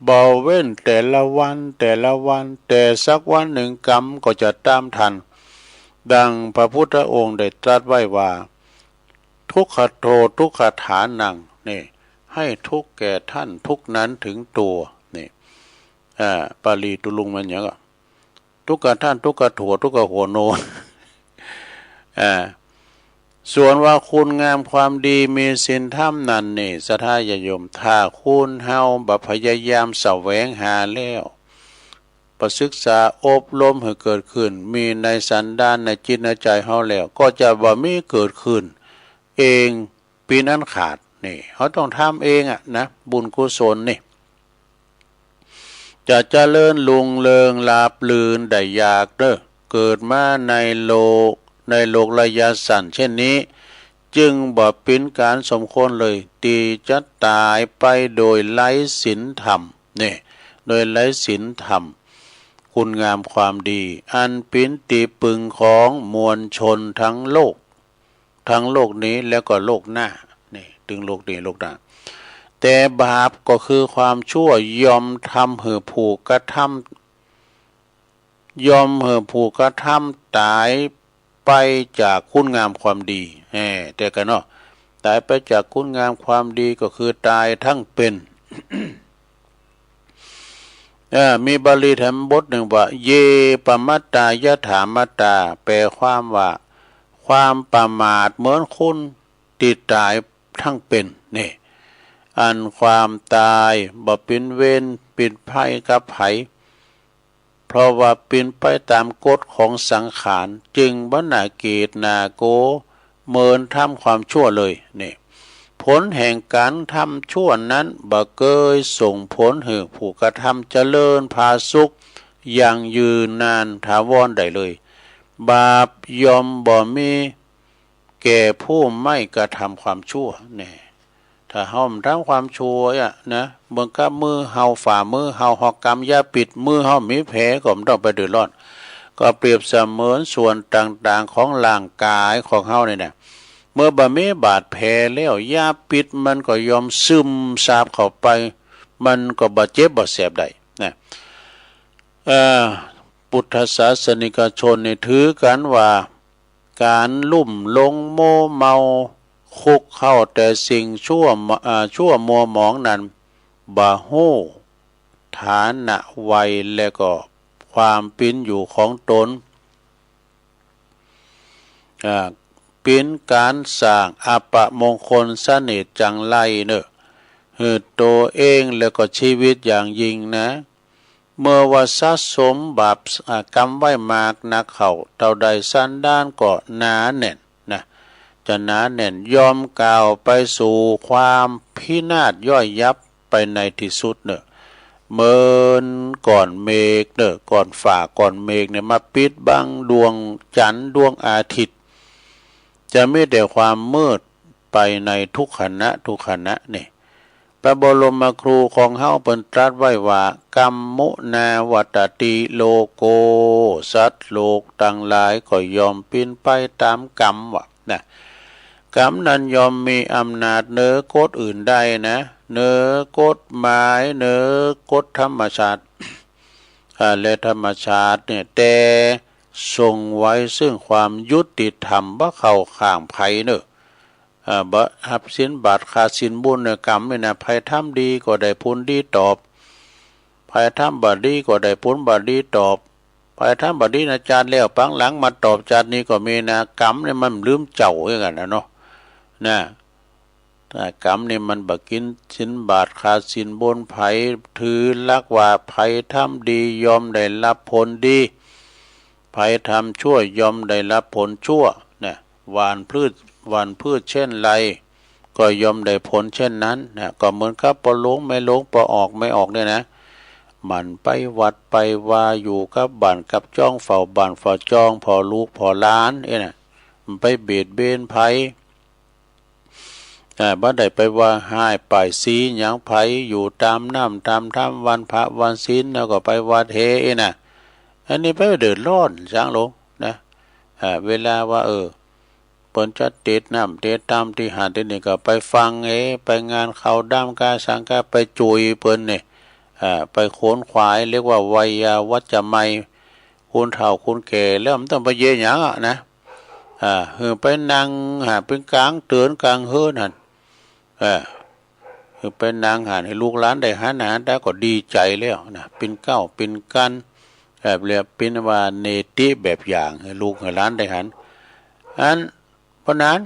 บ่เว้นแต่ละวันแต่ละวันแต่สักวันหนึ่งกรรมก็จะตามทันดังพระพุทธองค์ได้ตรัสไว้ว่าทุกขโททุกขฐานังนี่ให้ทุกแก่ท่านทุกนั้นถึงตัวนี่ปาลีตุลุงมันอย่างก็ทุกขท่านทุกขโถทุกขหัวโนส่วนว่าคุณงามความดีมีศีลธรรมนั่นนี่สัทธาญาโยมถ้าคุณเฮาบ่พยายามแสวงหาแล้วประศึกษาอบรมให้เกิดขึ้นมีในสันดานในจิตในใจเฮาแล้วก็จะบ่มีเกิดขึ้นเองปีนั้นขาดนี่เขาต้องทำเองนะบุญกุศลนี่จะเจริญลุงเริงลาบลื่นได้ยากเด้อเกิดมาในโลกระยะสั้นเช่นนี้จึงบ่เป็นการสมควรเลยตีจะตายไปโดยไร้ศีลธรรมนี่โดยไร้ศีลธรรมคุณงามความดีอันเป็นตีปึงของมวลชนทั้งโลกนี้แล้วก็โลกหน้านี่ถึงโลกนี้โลกหน้าแต่บาปก็คือความชั่วยอมทำหือผูกกระทำยอมหือผูกกระทำตายไปจากคุณงามความดีแต่กันเนาะตายไปจากคุณงามความดีก็คือตายทั้งเป็น มีบาลีธรรมบทหนึ่งว่าเยปมัตตายะถามัตตาแปลความว่าความประมาทเหมือนคุณติดตายทั้งเป็นนี่อันความตายบ่เป็นเวรเป็นภัยกับไผเพราะว่าเป็นไปตามกฎของสังขารจึงบ่น่าเกตนาโกเมินทำความชั่วเลยนี่ผลแห่งการทำชั่วนั้นบ่เคยส่งผลให้ผู้กระทำเจริญพาสุขอย่างยืนนานถาวรได้เลยบาปยอมบ่มีแก่ผู้ไม่กระทำความชั่วนี่ถ้าเฮาทำความชั่วนะเบิ่งกับมือเฮาฝ่ามือเฮาหอกกรรมอย่าปิดมือเฮามีแผลก็บ่ต้องไปเดือดร้อนก็เปรียบเสมือนส่วนต่างๆของร่างกายของเฮานี่นะเมื่อบ่มีบาดแผลแล้วอย่าปิดมันก็ยอมซึมซาบเข้าไปมันก็บ่เจ็บบ่แสบได้นะพุทธศาสนิกชนนี่ถือกันว่าการลุ่มหลงโมเมาคุกเข้าแต่สิ่งชั่วมัวหมองนั้นบ่ฮู้ฐานะวัยและก็ความเป็นอยู่ของตนเป็นการสร้างอัปมงคลเสน่ห์จังไรเนอะตัวเองแล้วก็ชีวิตอย่างยิ่งนะเมื่อว่าสะสมบาปกรรมไว้มากนักเขาเท่าใดสันดานก็หนาแน่นนะจะหนาแน่นยอมก้าวไปสู่ความพินาศย่อยยับไปในที่สุดเนอะเมินก่อนเมฆเนอะก่อนฝ่าก่อนเมฆเนี่ยมาปิดบังดวงจันทร์ดวงอาทิตย์จะไม่แต่ความมืดไปในทุกขณะนี่พระบรมครูของเฮาเปิ้นตรัสไว้ว่ากัมมุนาวัตติโลโกสัตว์โลกทั้งหลายก็ยอมเป็นไปตามกรรมว่ะนะกรรมนั้นยอมมีอำนาจเหนือกฎอื่นได้นะเหนือกฎหมายเหนือกฎธรรมชาติและธรรมชาติเนี่ยแต่ทรงไว้ซึ่งความยุติธรรมบ่เข้าข้างไผเนอะบ่หับศีลบาปขาดศีลบุญกรรมนี่นะไผทำดีก็ได้ผลดีตอบไผทำบ่ดีก็ได้ผลบ่ดีตอบไผทำบ่ดีนะจาดแล้วปังหลังมาตอบจาดนี้ก็มีนะกรรมนี่มันลืมเจ้าอย่างนั้นนะเนาะนะถ้ากรรมนี่มันบ่กินศีลบาปขาดศีลบุญไผถือลักว่าไผทำดียอมได้รับผลดีไผทำชั่วยอมได้รับผลชั่วนะหว่านพืชเช่นไรก็ยอมได้ผลเช่นนั้นนะก็เหมือนกับปลงไม่ลงปออกไม่ออกเนี่ยนะมันไปวัดไปว่าอยู่กับบ้านกับจ้องเฝ้าบ้านเฝ้าจ้องพอลูกพอล้านนะมันไปเบียดเบียนไผบ่ได้ไปว่าห้ายป่ายสีหยังไผอยู่ตามน้ำตามถ้ำวันพระวันศีลแล้วก็ไปวัดเฮนะอันนี้ไปเดือดร้อนจ้างลงนะเวลาว่าเปิ้นจะติดน้ำติดตามที่หาดที่นี่ก็ไปฟังไปงานเขาดำกาสังกาไปจุยเปิ้นนี่ ไปโขนขวายเรียกว่าวัยวัจจะไมคุณเฒ่าคุณแก่แล้วมันต้องไปเยหยังนะไปนั่งเป็นกลางเตือนกลางเฮือนหั่นไปนั่งให้ลูกหลานได้หาอาหารได้ก็ดีใจแล้วนะเป็นเก้าเป็นกันแบบเรียกเป็นว่าเนติแบบอย่างให้ลูกให้หลานได้หันเพราะนั้น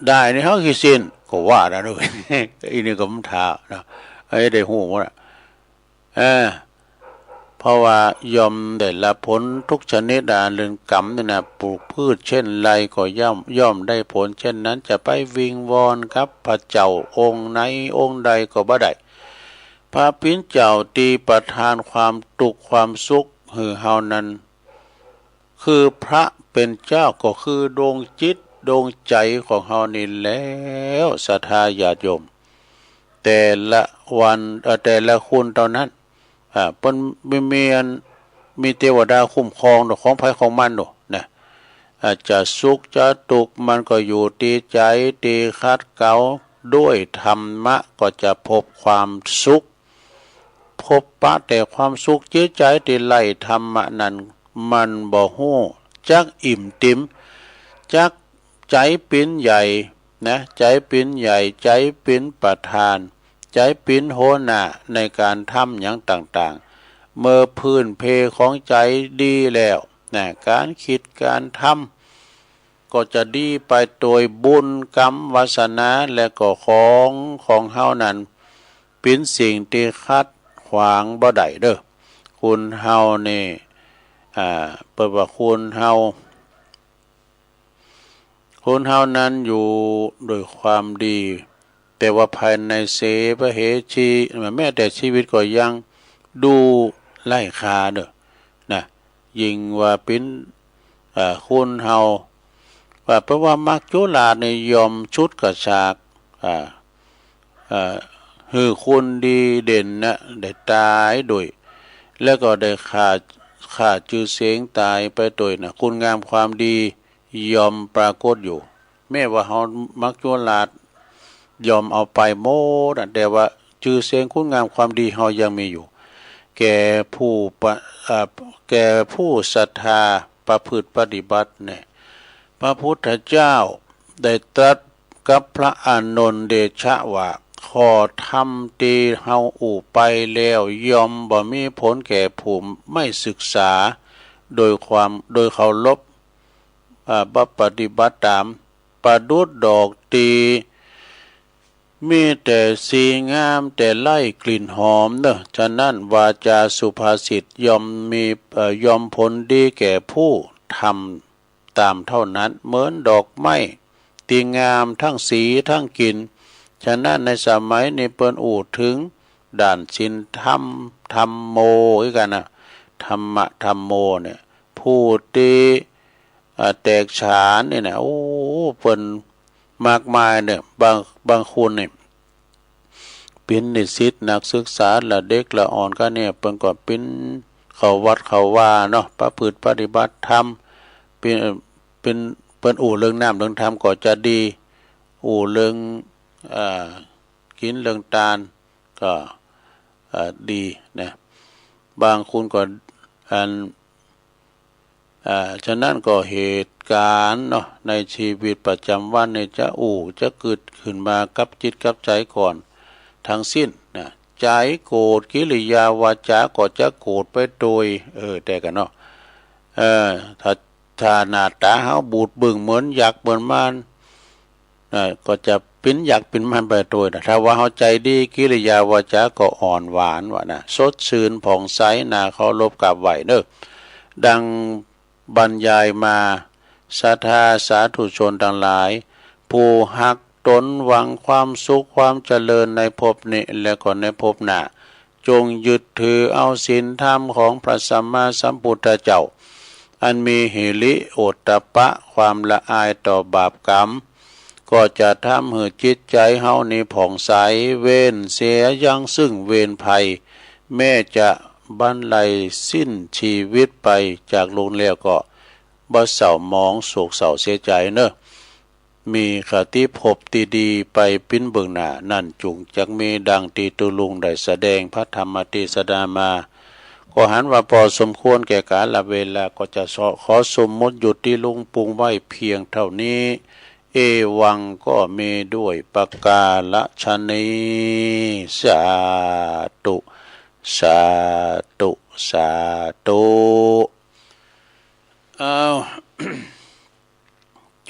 ได้ในเฮาคือสิ้นก็ว่าแล้วด้วยอีนี่ก็มันท่านะได้ฮู้หมดเพราะว่ายอมได้ละผลทุกชนิดเรื่องกรรมนี่นะปลูกพืชเช่นไรก็ย่อมได้ผลเช่นนั้นจะไปวิงวอนครับพระเจ้าองค์ไหนองค์ใดก็บ่ได้พระปิ้นเจ้าตีประทานความตุกความสุขหือเฮานั้นคือพระเป็นเจ้าก็คือดวงจิตดวงใจของเฮานี่แล้วศรัทธาญาติโยมแต่ละวันแต่ละคุณเท่านั้นเพิ่นมีเทวดาคุ้มครองของภัยของมันนะอาจจะสุขจะทุกข์มันก็อยู่ที่ใจที่คัดเกลาด้วยธรรมะก็จะพบความสุขพบปะแต่ความสุขจิตใจที่ไล่ธรรมะนั้นมันบ่ฮู้จักอิ่มติมจักใจเป็นใหญ่นะใจเป็นใหญ่ใจเป็นประธานใจเป็นโหนะในการทำอย่างต่างๆเมื่อพื้นเพของใจดีแล้วนะการคิดการทำก็จะดีไปโดยบุญกรรมวาสนาและก็ของเฮานั้นเป็นสิ่งที่คัดขวางบ่ได้เด้อคุณเฮานี่เปิดว่าคุณเฮานั้นอยู่โดยความดีแต่ว่าภายในเสพเหชีแม้แต่ชีวิตก็ยังดูไร้ค่าเด้อนะยิ่งว่าเป็นคุณเฮาว่าเพราะว่ามักจุฬาในยอมชุดกระชากหือคุณดีเด่นนะได้ตายโดยแล้วก็ได้ขาดชื่อเสียงตายไปโดยนะคุณงามความดียอมปรากฏอยู่แม้ว่าเฮามักจุฬายอมเอาไปโมดแต่ว่าชื่อเสียงคุณงามความดีเฮายังมีอยู่แก่ผู้ศรัทธาประพฤติปฏิบัติเนี่ยพระพุทธเจ้าได้ตรัสกับพระอานนท์เดชะว่าขอทำตีเฮาอู่ไปแล้วยอมบ่มีผลแก่ผู้ไม่ศึกษาโดยเคารพบ่ปฏิบัติตามประดุจดอกตีมีแต่สีงามแต่ไล่กลิ่นหอมเนอะฉะนั้นวาจาสุภาษิตยอมผลดีแก่ผู้ทำตามเท่านั้นเหมือนดอกไม้ตีงามทั้งสีทั้งกลิ่นฉะนั้นในสมัยนี้เปิ้นอู่ถึงด่านชินธรรมโมอีกกันนะธรรมะธรรมโมเนี่ยผู้ตีแตกฉานเนี่ยนะโอ้เปิ้นมากมายเนี่ยบางคนเนี่ยเป็นนิสิตนักศึกษาละเด็กละอ่อนก็เนี่ยเปิ้นก็เป็นเขาวัดเขาว่าเนาะประพฤติปฏิบัติธรรมเป็นเปิ้นอู่เรื่องน้ำเรื่องธรรมก็จะดีอู่เรื่องกินเรื่องตาลก็ดีนะบางคนก็ฉะนั้นก็เหตุการณ์เนาะในชีวิตประจำวันเนี่ยจะเกิดขึ้นมากับจิตกับใจก่อนทั้งสิ้นนะใจโกรธกิริยาวาจาก็จะโกรธไปโดยแต่กันเนาะถ้าหน้าตาเฮาบูดบึ้งเหมือนยักษ์เหมือนมารก็จะเป็นยักษ์เป็นมารไปโดยนะถ้าว่าเฮาใจดีกิริยาวาจาก็อ่อนหวานว่านะสดชื่นผ่องใสน่าเคารพกราบไหว้เด้อดังบรรยายมาศรัทธาสาธุชนทั้งหลายผู้หักตนหวังความสุขความเจริญในภพนี้และก็ในภพหน้าจงยึดถือเอาศีลธรรมของพระสัมมาสัมพุทธเจ้าอันมีหิริโอตตัปปะความละอายต่อบาปกรรมก็จะทำให้จิตใจเฮานี้ผ่องใสเว้นเสียยังซึ่งเวรภัยแม้จะบรรลัยสิ้นชีวิตไปจากโลกแล้วก็บ่เศร้าหมองโศกเศร้าเสียใจเนอะ มีคติภพตีดีไปปิ้นเบื้องหน้านั่นจุงจักมีดังตีตุลุงได้แสดงพระธรรมเทศนามาก็หันว่าพอสมควรแก่กาลเวลาก็จะขอสมมติหยุดที่ลุงปรุงไว้เพียงเท่านี้เอวังก็มีด้วยประกาศนีสาธุสาธุสาธุเอา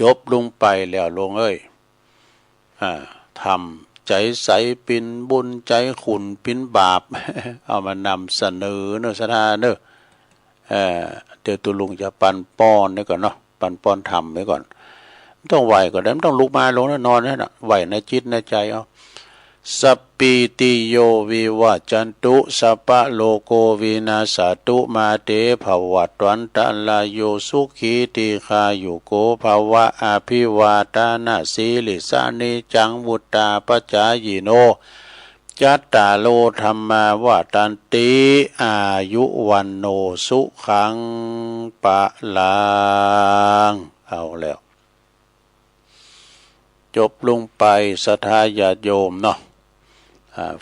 จบลงไปแล้วลงเอ้ยทำใจใสปินบุญใจขุนปินบาป เอามานำเสนอเนอะสถานเนอะเดี๋ยวตุลุงจะปันป้อนนี่ก่อนเนาะปันป้อนทำไว้ก่อนต้องไหวก่อนแล้วต้องลุกมาลงแล้วนอนนั่นนะไหวในจิตในใจเอาสัปปิติโยวิวัจจันตุสัพพะโลโกวินาศตุมาเตภวัตวันตลายโยสุขีติคายุโกภวะอภิวาทานาสีลิสานิจังวุตตาปัจจายโนจัตตาโลธรรมาวาตันติอายุวันโนสุขังปะลังเอาแล้วจบลงไปศรัทธาญาติโยมเนาะ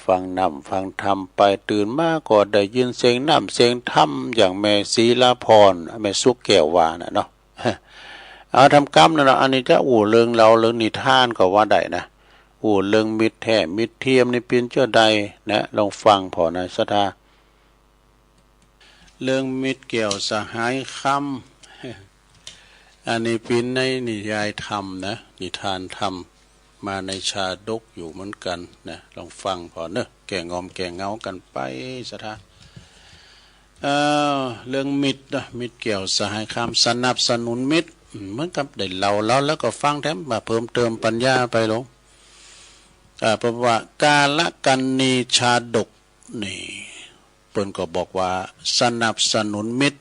ฟังนำฟังธรรมไปตื่นมาก็ได้ยินเสียงนำเสียงธรรมอย่างแม่ศีลาพรแม่สุกแก้ววานะเนาะเอาทำกรรมนะเนาะอันนี้จะเรื่องเราเรื่องนิทานก็ว่าได้นะเรื่องมิตรแท้มิตรเทียมนี่เป็นเจ้าใดนะลองฟังพอนะศรัทธาเรื่องมิตรแก้วสหายคำอันนี้เป็นในนิยายธรรมนะนิทานธรรมมาในชาดกอยู่เหมือนกันนะลองฟังพอเนอะแก่งอมแก่เงากันไปสถาเรื่องมิตรนะมิตรแก้วสหายคำสนับสนุนมิตรเหมือนกับได้เล่าแล้วก็ฟังแถมมาเพิ่มเติมปัญญาไปลงเพราะว่ากาลกันนีชาดกนี่เพิ่นก็บอกว่าสนับสนุนมิตร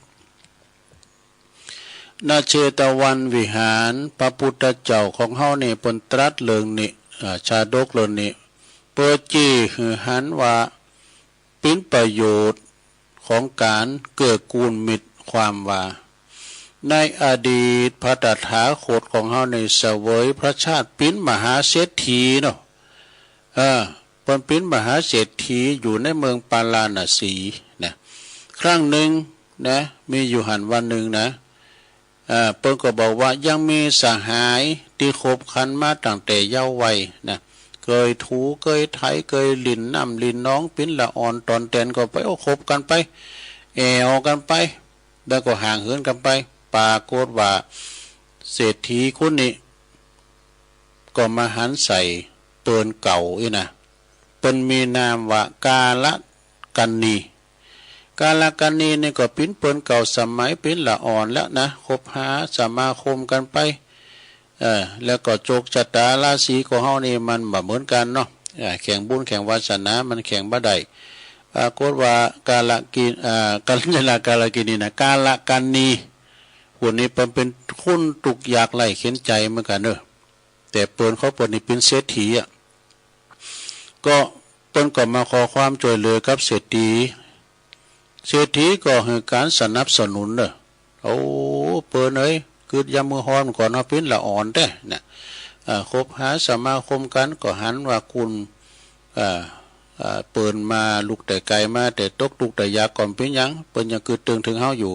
นาเชตวันวิหารพระพุทธเจ้าของเฮานี่เพิ่นตรัสเรื่องนี้ชาดกเรื่องนี้เปิดจี้หือหันว่าเป็นประโยชน์ของการเกื้อกูลมิตรความว่าในอดีตพระตถาคตของเฮาในเสวยพระชาติเป็นมหาเศรษฐีเนาะเพิ่นเป็นมหาเศรษฐีอยู่ในเมืองปาลาณสีนะครั้งหนึ่งนะมีอยู่หันวันหนึ่งนะเปิ้นก็บอกว่ายังมีสหายที่คบคันมาตั้งแต่เยาว์วัยนะเคยถูเคยไถเคยลินน้ำลินน้องปิ้นละอ่อนตอนแตนก็ไปคบกันไปแอวกันไปแล้วก็ห่างเหินกันไปปรากฏว่าเศรษฐีคนนี้ก็มาหันใส่เปิ้นเก่าอีนะเปิ้นมีนามว่ากาลกันนีกาลกันนีนี่ก็ปิ้นเปิ้นเก่าสมัยปิ้นละอ่อนแล้วนะคบหาสมาคมกันไปแล้วก็โจกชะตาราศีของเฮานี่มันบ่เหมือนกันเนาะแข่งบุญแข่งวาสนามันแข่งบ่ได้ปรากฏว่ากาลกินกาลกินีนะกาลกันนีคนนี้เป็นคนตุกอยากไล่เข็นใจเหมือนกันเด้อแต่เปิ้นเขาเปิ้นนี่เป็นเศรษฐีก็เปิ้นก็มาขอความช่วยเหลือกับเศรษฐีก็ให้การสนับสนุนเด้อโอ้เปิ้นเอ้ยคือยามมือฮ้อนก่อนเฮาเป็นละอ่อนแท้น่ะคบหาสมาคมกันก็หันว่าคุณเปิ้นมาลุกแต่ไกลมาแต่ตกลุกแต่ยากก่อนเป็นหยังเปิ้นยังคือตึงถึงเฮาอยู่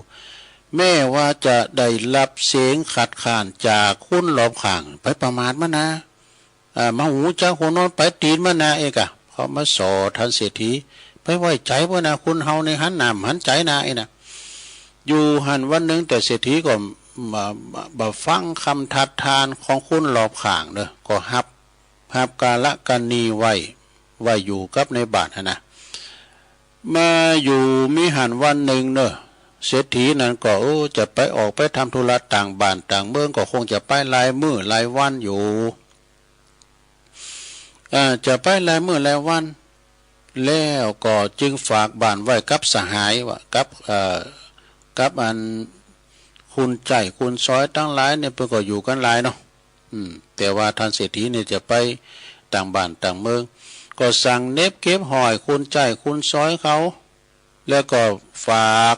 แม้ว่าจะได้รับเสียงขัดข้านจากคนรอบข้างไปประมาทมานะมาหูจักหัวนอนไปตีนมานะเอกเขามาสอท่านเศรษฐีไปไว้ใจบ่นะคุณเฮาในหันน้ำหันใจนะไอ้นะอยู่หันวันหนึ่งแต่เศรษฐีก็มาฟังคำทัดทานของคุณรอบข้างเด้อก็ฮับกาลกันนีไว้อยู่กับในบาทนะมาอยู่มีหันวันหนึ่งเด้อเศรษฐีนั้นก็จะไปออกไปทำธุระต่างบ้านต่างเมืองก็คงจะไปหลายมื้อหลายวันอยู่จะไปหลายมื้อหลายวันแล้วก็จึงฝากบ้านไว้กับสหายว่ากับอันคุณใจคุณซอยตั้งหลายเนี่ยเพิ่นก็อยู่กันหลายเนาะแต่ว่าท่านเศรษฐีเนี่ยจะไปต่างบ้านต่างเมืองก็สั่งเน็บเก็บหอยคุณใจคุณซอยเขาแล้วก็ฝาก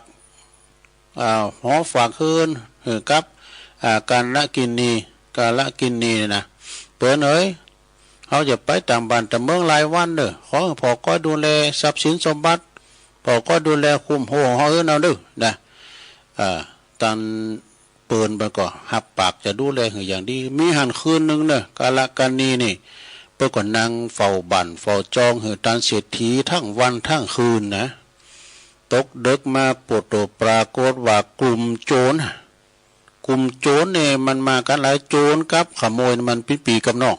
หอฝากคืนกับการละกินนี กาละกินนีนะเปิ้นเอ้ยเขาจะไปต่างบ้านต่างเมืองหลายวันเด้อขอให้พ่อก็ดูแลทรัพย์สินสมบัติพ่อก็ดูแลคุมโหเฮาเอาเด้อนะตันเปิ้นไปก็หับปากจะดูแลอย่างดีมีหันคืนนึงเด้อกาละกันนีนี่เปิ้นก็นั่งเฝ้าบ้านเฝ้าจองหือตันเศรษฐีทั้งวันทั้งคืนนะตกดึกมาปวดตัวปรากฏว่ากลุ่มโจรเนี่ยมันมากันหลายโจรกับขโมยมันปีกับน้อง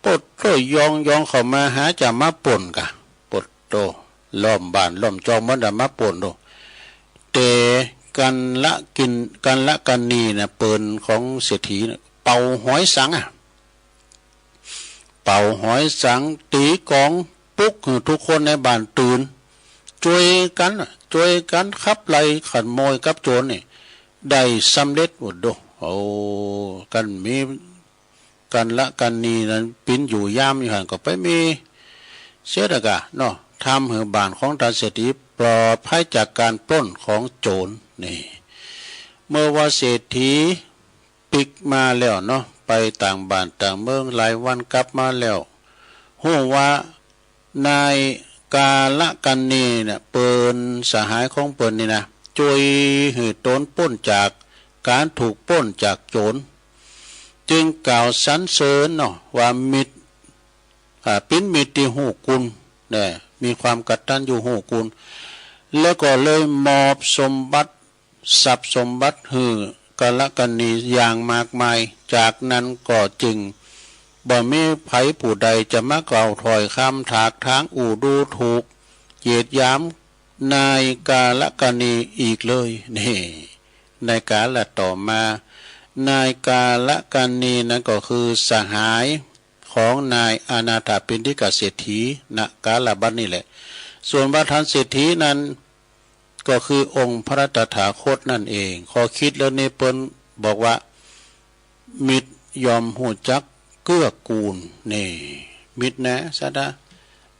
ปดโตยองเข้ามาหาจะมาป่นกะปดโตล้อมบ้านล้อมจองมันจะมาป่นโตเตกันละกันนีนะเปินของเศรษฐีเป่าหอยสังเป่าหอยสังตีกองปุ๊กทุกคนในบ้านตื่นช่วยกันขับไล่ขโมยกับโจรนี่ได้สำเร็จหมดดูกันมีกันละกันนีนั้นปิ้นอยู่ยามอยู่หันก็ไปมีเสียดกะเนาะทำให้บ้านของตาเศรษฐีปลอดภัยจากการปล้นของโจรนี่เมื่อว่าเศรษฐีปิกมาแล้วเนาะไปต่างบ้านต่างเมืองหลายวันกลับมาแล้วฮู้ว่านายกาละกันนีเนี่ยเปิ้นสหายของเปิ้นนี่นะช่วยให้โจรปล้นจากการถูกปล้นจากโจรจึงกล่าวสรรเสริญเนาะว่ามิตรเป็นมิตรที่หูกุลเนี่ยมีความกตัญญูหูกุลแล้วก็เลยมอบสมบัติทรัพย์สมบัติให้กาละกันนีอย่างมากมายจากนั้นก็จึงบ่มีไผผู้ใดจะมากล่าวถอยคำถากทางอู่ดูถูกเหยียดหยามนายกาละกันนีอีกเลยนี่ในกาลต่อมานายกาละกันนีนั้นก็คือสหายของนายอนาถปิณฑิกเศรษฐีณกาลบัดนี่แหละส่วนพระทันเศรษฐีนั้นก็คือองค์พระตถาคตนั่นเองขอคิดแล้วนี่เปิ้นบอกว่ามิตรยอมหูจักเกื้อกูลนี่มิตรนะซะนะ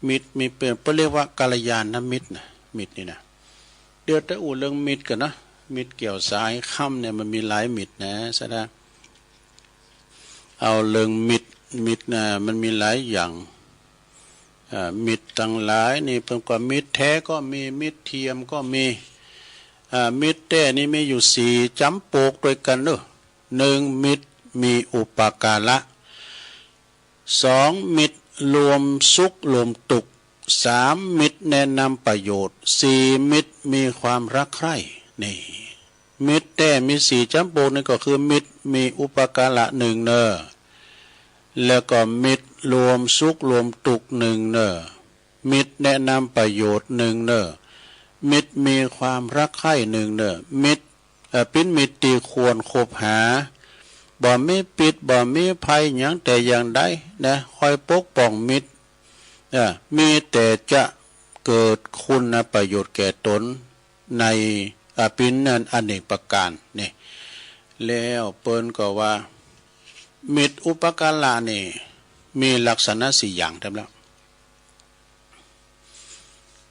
มิตรมีเปิ้นเรียกว่ากัลยาณมิตรนะมิตรนี่นะเดี๋ยวจะอู่เรื่องมิตรกันนะมิตรเกี่ยวสายค่ำเนี่ยมันมีหลายมิตรนะซะนะเอาเรื่องมิตรนะมันมีหลายอย่างมิตรต่างหลายนี่เป็นกว่ามิตรแท้ก็มีมิตรเทียมก็มีมิตรแท้นี่มีอยู่สี่จำโปกด้วยกันเนอะหนึ่งมิตรมีอุปการะสองมิตรรวมสุขรวมตุกสามมิตรแนะนำประโยชน์สี่มิตรมีความรักใคร่นี่มิตรแต่มีสี่จำโปกนี่ก็คือมิตรมีอุปการะหนึ่งเนอแล้วก็มิตรรวมสุขรวมตุกหนึ่งเนอมิตรแนะนำประโยชน์หนึ่งเนอมิตรมีความรักใคร่หนึ่งเนอมิตรเป็นมิตรที่ควรคบหาบ่มีปิดบ่มีภัยอย่างแต่อย่างใดนะคอยปกป้องมิตรมีแต่จะเกิดคุณประโยชน์แก่ตนในปินนั้นอเนกประการนี่แล้วเปิ้นก็ว่ามิตรอุปการะนี่มีลักษณะสี่อย่างทำแล้ว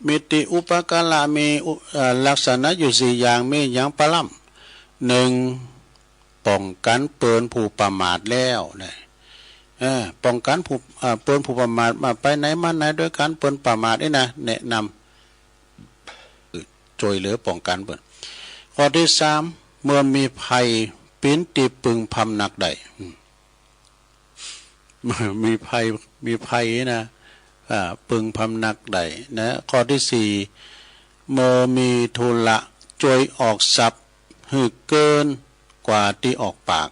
มิตรอุปการะมีลักษณะอยู่สี่อย่างมีอย่างปรำหนึ่งป้องกันเปิ้นผู้ประมาทแล้วนะป้องกันผู้เปิ้นผู้ประมาทมาไปไหนมาไหนด้วยกันเปิ้นประมาทนี่นะแนะนำช่วยเหลือป้องกันเปิ้นข้อที่สามเมื่อมีภัยปิ้นตีปึงพำหนักใดมีภัยนะปึงพำหนักใดนะข้อที่สี่เมื่อมีทุละช่วยออกทรัพย์หือเกินกว่าที่ออกปาก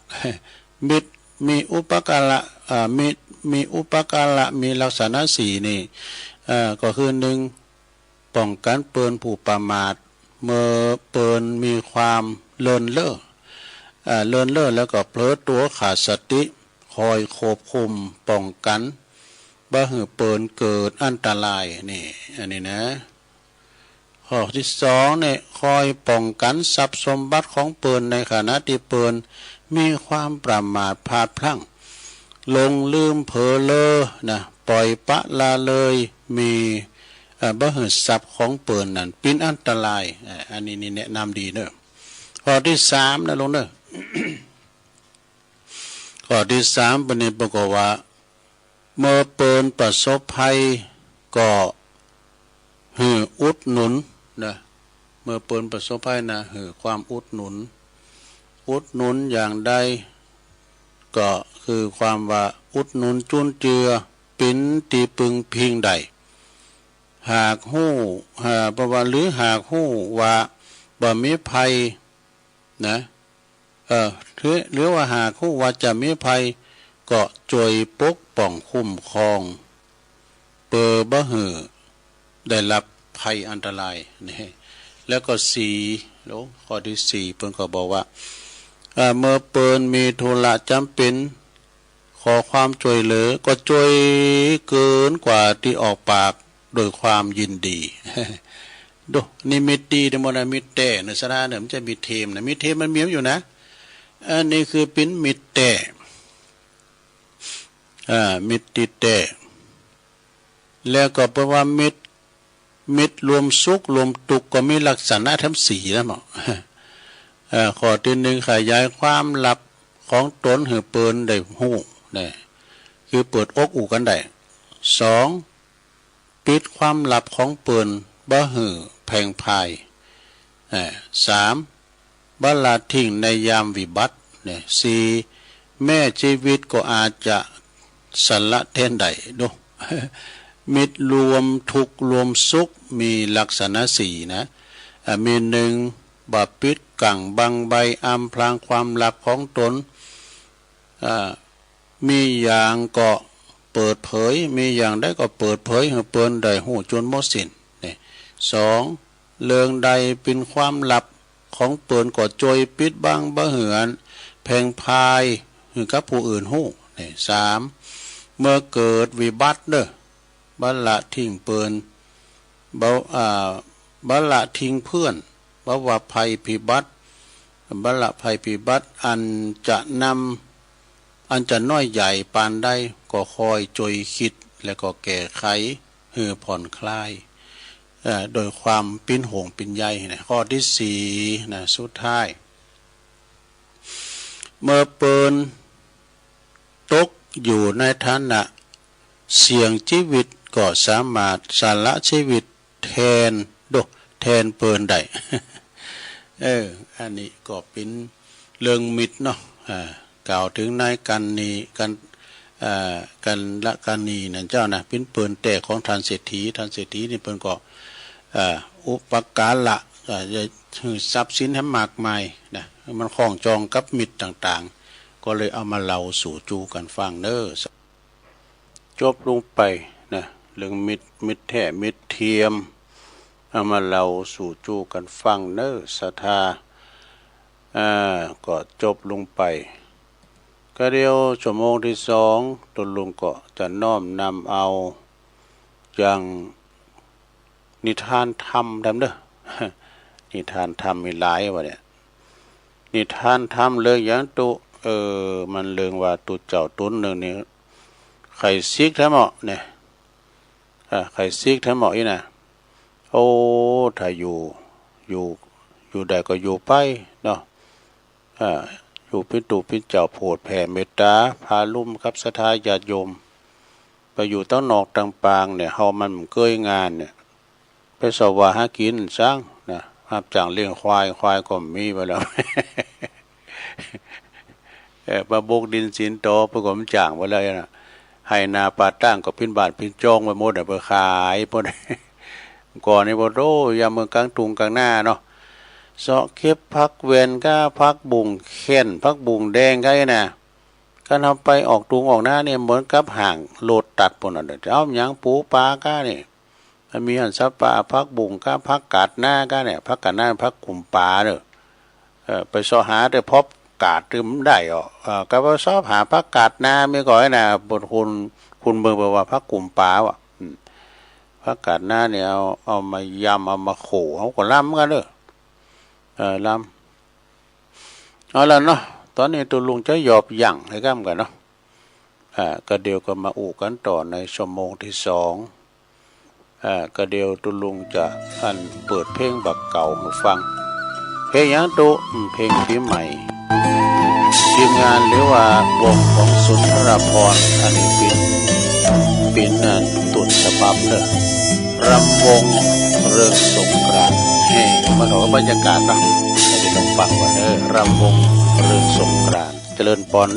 มิตรมีอุปการะมีอุปการะมีลักษณะสี่นี่ก็คือหนึ่งป้องกันเปิ้นผู้ประมาทเมื่อเปิ้นมีความเลินเล่อแล้วก็เผลอตัวขาดสติคอยควบคุมป้องกันบ่ให้เปิ้นเกิดอันตรายนี่อันนี้นะข้อที่สองเนี่ยคอยป้องกันทรัพย์สมบัติของเปิ้นในขณะที่เปิ้นมีความประมาทพลาดพลั้งลงลืมเผลอเลอนะปล่อยปะละเลยมีบ่ให้ทรัพย์ของเปิ้นนั่นเป็นอันตรายอันนี้นี่แนะนำดีเนอะข้อที่สามนะลงเนอะ ข้อที่สามเป็นประกอบว่าเมื่อเปินประสบภัยก็อุดหนุนนะเมื่อเปินประสบภัยนะความอุดหนุนอย่างใดก็คือความว่าอุดหนุนจุนเจือปิ้นตีปึงพิงใดหากหู้ประวัติหรือหากหู้ว่าบ่มีภัยนะหรือว่าหากหู้ว่าจะมีภัยก็ช่วยปกป้องคุ้มครองเปอบ่หือได้รับภัยอันตรายนี่แล้วก็ข้อที่สี่เพิ่นก็บอกว่าเมื่อเปิ้นมีธุระจำเป็นขอความช่วยเหลือก็ช่วยเกินกว่าที่ออกปากโดยความยินดีดูนี่มิตรดีแต่มนามิตรแต่ในสระเนี่ยมันจะมีเทมนะมีเทมมันมีอยู่นะอันนี้คือเป็นมิตรแต่มิตรติแต่แล้วก็แปลว่ามิตรรวมสุขรวมทุกข์ก็มีลักษณะทั้งสี่นะหมอข้อที่หนึ่งขยายความลับของตนให้เปิ้นได้ฮู้เนี่ยคือเปิดอกอู่กันได้สองปิดความลับของเปิ้นบ่หือแผงพายสามบ่ละทิ้งในยามวิบัติเนี่ยสี่แม่ชีวิตก็อาจจะสละเทนใดดูมิตรรวมทุกข์รวมสุขมีลักษณะสี่นะมีหนึ่งบาปิดกังบังใบอำพรางความลับของตนมีอย่างก็เปิดเผยมีอย่างได้ก็เปิดเผยให้เปิ้นได้หู้จนหมดสิ้นนี่สองเรื่องใดเป็นความลับของเปิ้นก็จอยปิดบังบ่เหือนแพงพายให้กับผู้อื่นหู้นี่สามเมื่อเกิดวิบัติเด้อบ่ละทิ้งเปิ้นบ่ละทิ้งเพื่อนบ่ว่าภัยพิบัติบ่ละภัยพิบัติอันจะน้อยใหญ่ปานใดก็คอยจอยคิดและก็แก้ไขให้ผ่อนคลายโดยความปิ้นห่วงปิ้นใยนะข้อที่สี่นะสุดท้ายเมื่อเปิ้นตกอยู่ในฐานะเสี่ยงชีวิตก็สามารถสละชีวิตแทนเปิ้นได้ อันนี้ก็เป็นเรื่องมิตรเนาะกล่าวถึงนายกันนีกันละกันนีนั่นเจ้านะเป็นเปิ้นแต่ของท่านเศรษฐีนี่เปิ้นก็อุปการะจะทรัพย์สินให้มากมายนะมันคล้องจองกับมิตรต่างๆก็เลยเอามาเล่าสู่จูกันฟังเด้อจบลงไปนะเรื่องมิตรแท้มิตรเทียมเอามาเล่าสู่จูกันฟังเด้อศรัทธาก็จบลงไปก็เดียวชั่วโมงที่สองตุลุงก็จะน้อมนำเอาอย่างนิทานธรรมเด้อ นิทานธรรมมีหลายวะเนี่ยนิทานธรรมเรื่องอย่างตุมันเรื่องว่าตุเจ้าตุนหนึ่งนี่ไข่ซิกทั้งหมดเนี่ยไข่ซิกทั้งหมดนี่นะโอ้ถ้าอยู่ใดก็อยู่ไปเนาะอยู่พิจูพิเจ้าโพดแผ่เมตตาพาลุ่มครับศรัทธาญาติโยมไปอยู่ตั้งนอกตั้งปางเนี่ยเฮามันเกยงานเนี่ยไปสวาหากินสร้างนะรับจ้างเลี้ยงควายก็มีไปแล้ว ประบกดินสินโตเพื่อผมจ้างไปเลยนะให้นาป่าตั้งก็พินบาทพินจองไปหมดเพื่อขายพวกก่อนในบ่โตยามเมืองกลางตุงกลางหน้าเนาะเสาะเก็บพักเวนก็พักบุงเข็นพักบุงแดงก็น่ะการทำไปออกตุงออกหน้าเนี่ยเหมือนกับห่างโลดตัดปนน่ะเอาหยังปูปลาก็นี่มันมีหันซับปลาพักบุงก็พักกาดหน้าก็เนี่ยพักกาดหน้าพักกลุ่มปลาเด้อไปสอหาแต่พบกาดตึมได้ก็ว่าชอบหาพักกาดหน้าไม่ก่อยน่ะบทคุณเบิ่งไปว่าพักกลุ่มปลาว่ะพักกาดหน้าเนี่ยเอามายำเอามาโขเขาก็ล้ำกันเด้อล้ำเอาละเนาะตอนนี้ตัวลุงจะหยอบยั่งให้กันกันเนาะก็เดียวก็มาอู่กันต่อในชั่วโมงที่สองก็เดียวตัวลุงจะเปิดเพลงบักเก่ามาฟังเพลงยังตุเพลงปีใหม่ ทีมงานหรือว่าวงของสุนทรภรณ์อันนี้เป็นต้นฉบับเลยรำวงเรื่องสงกรานต์มาขอบรรยากาศนะเราไปต้องฟังว่ารำวงเรื่องสงกรานต์เจริญพร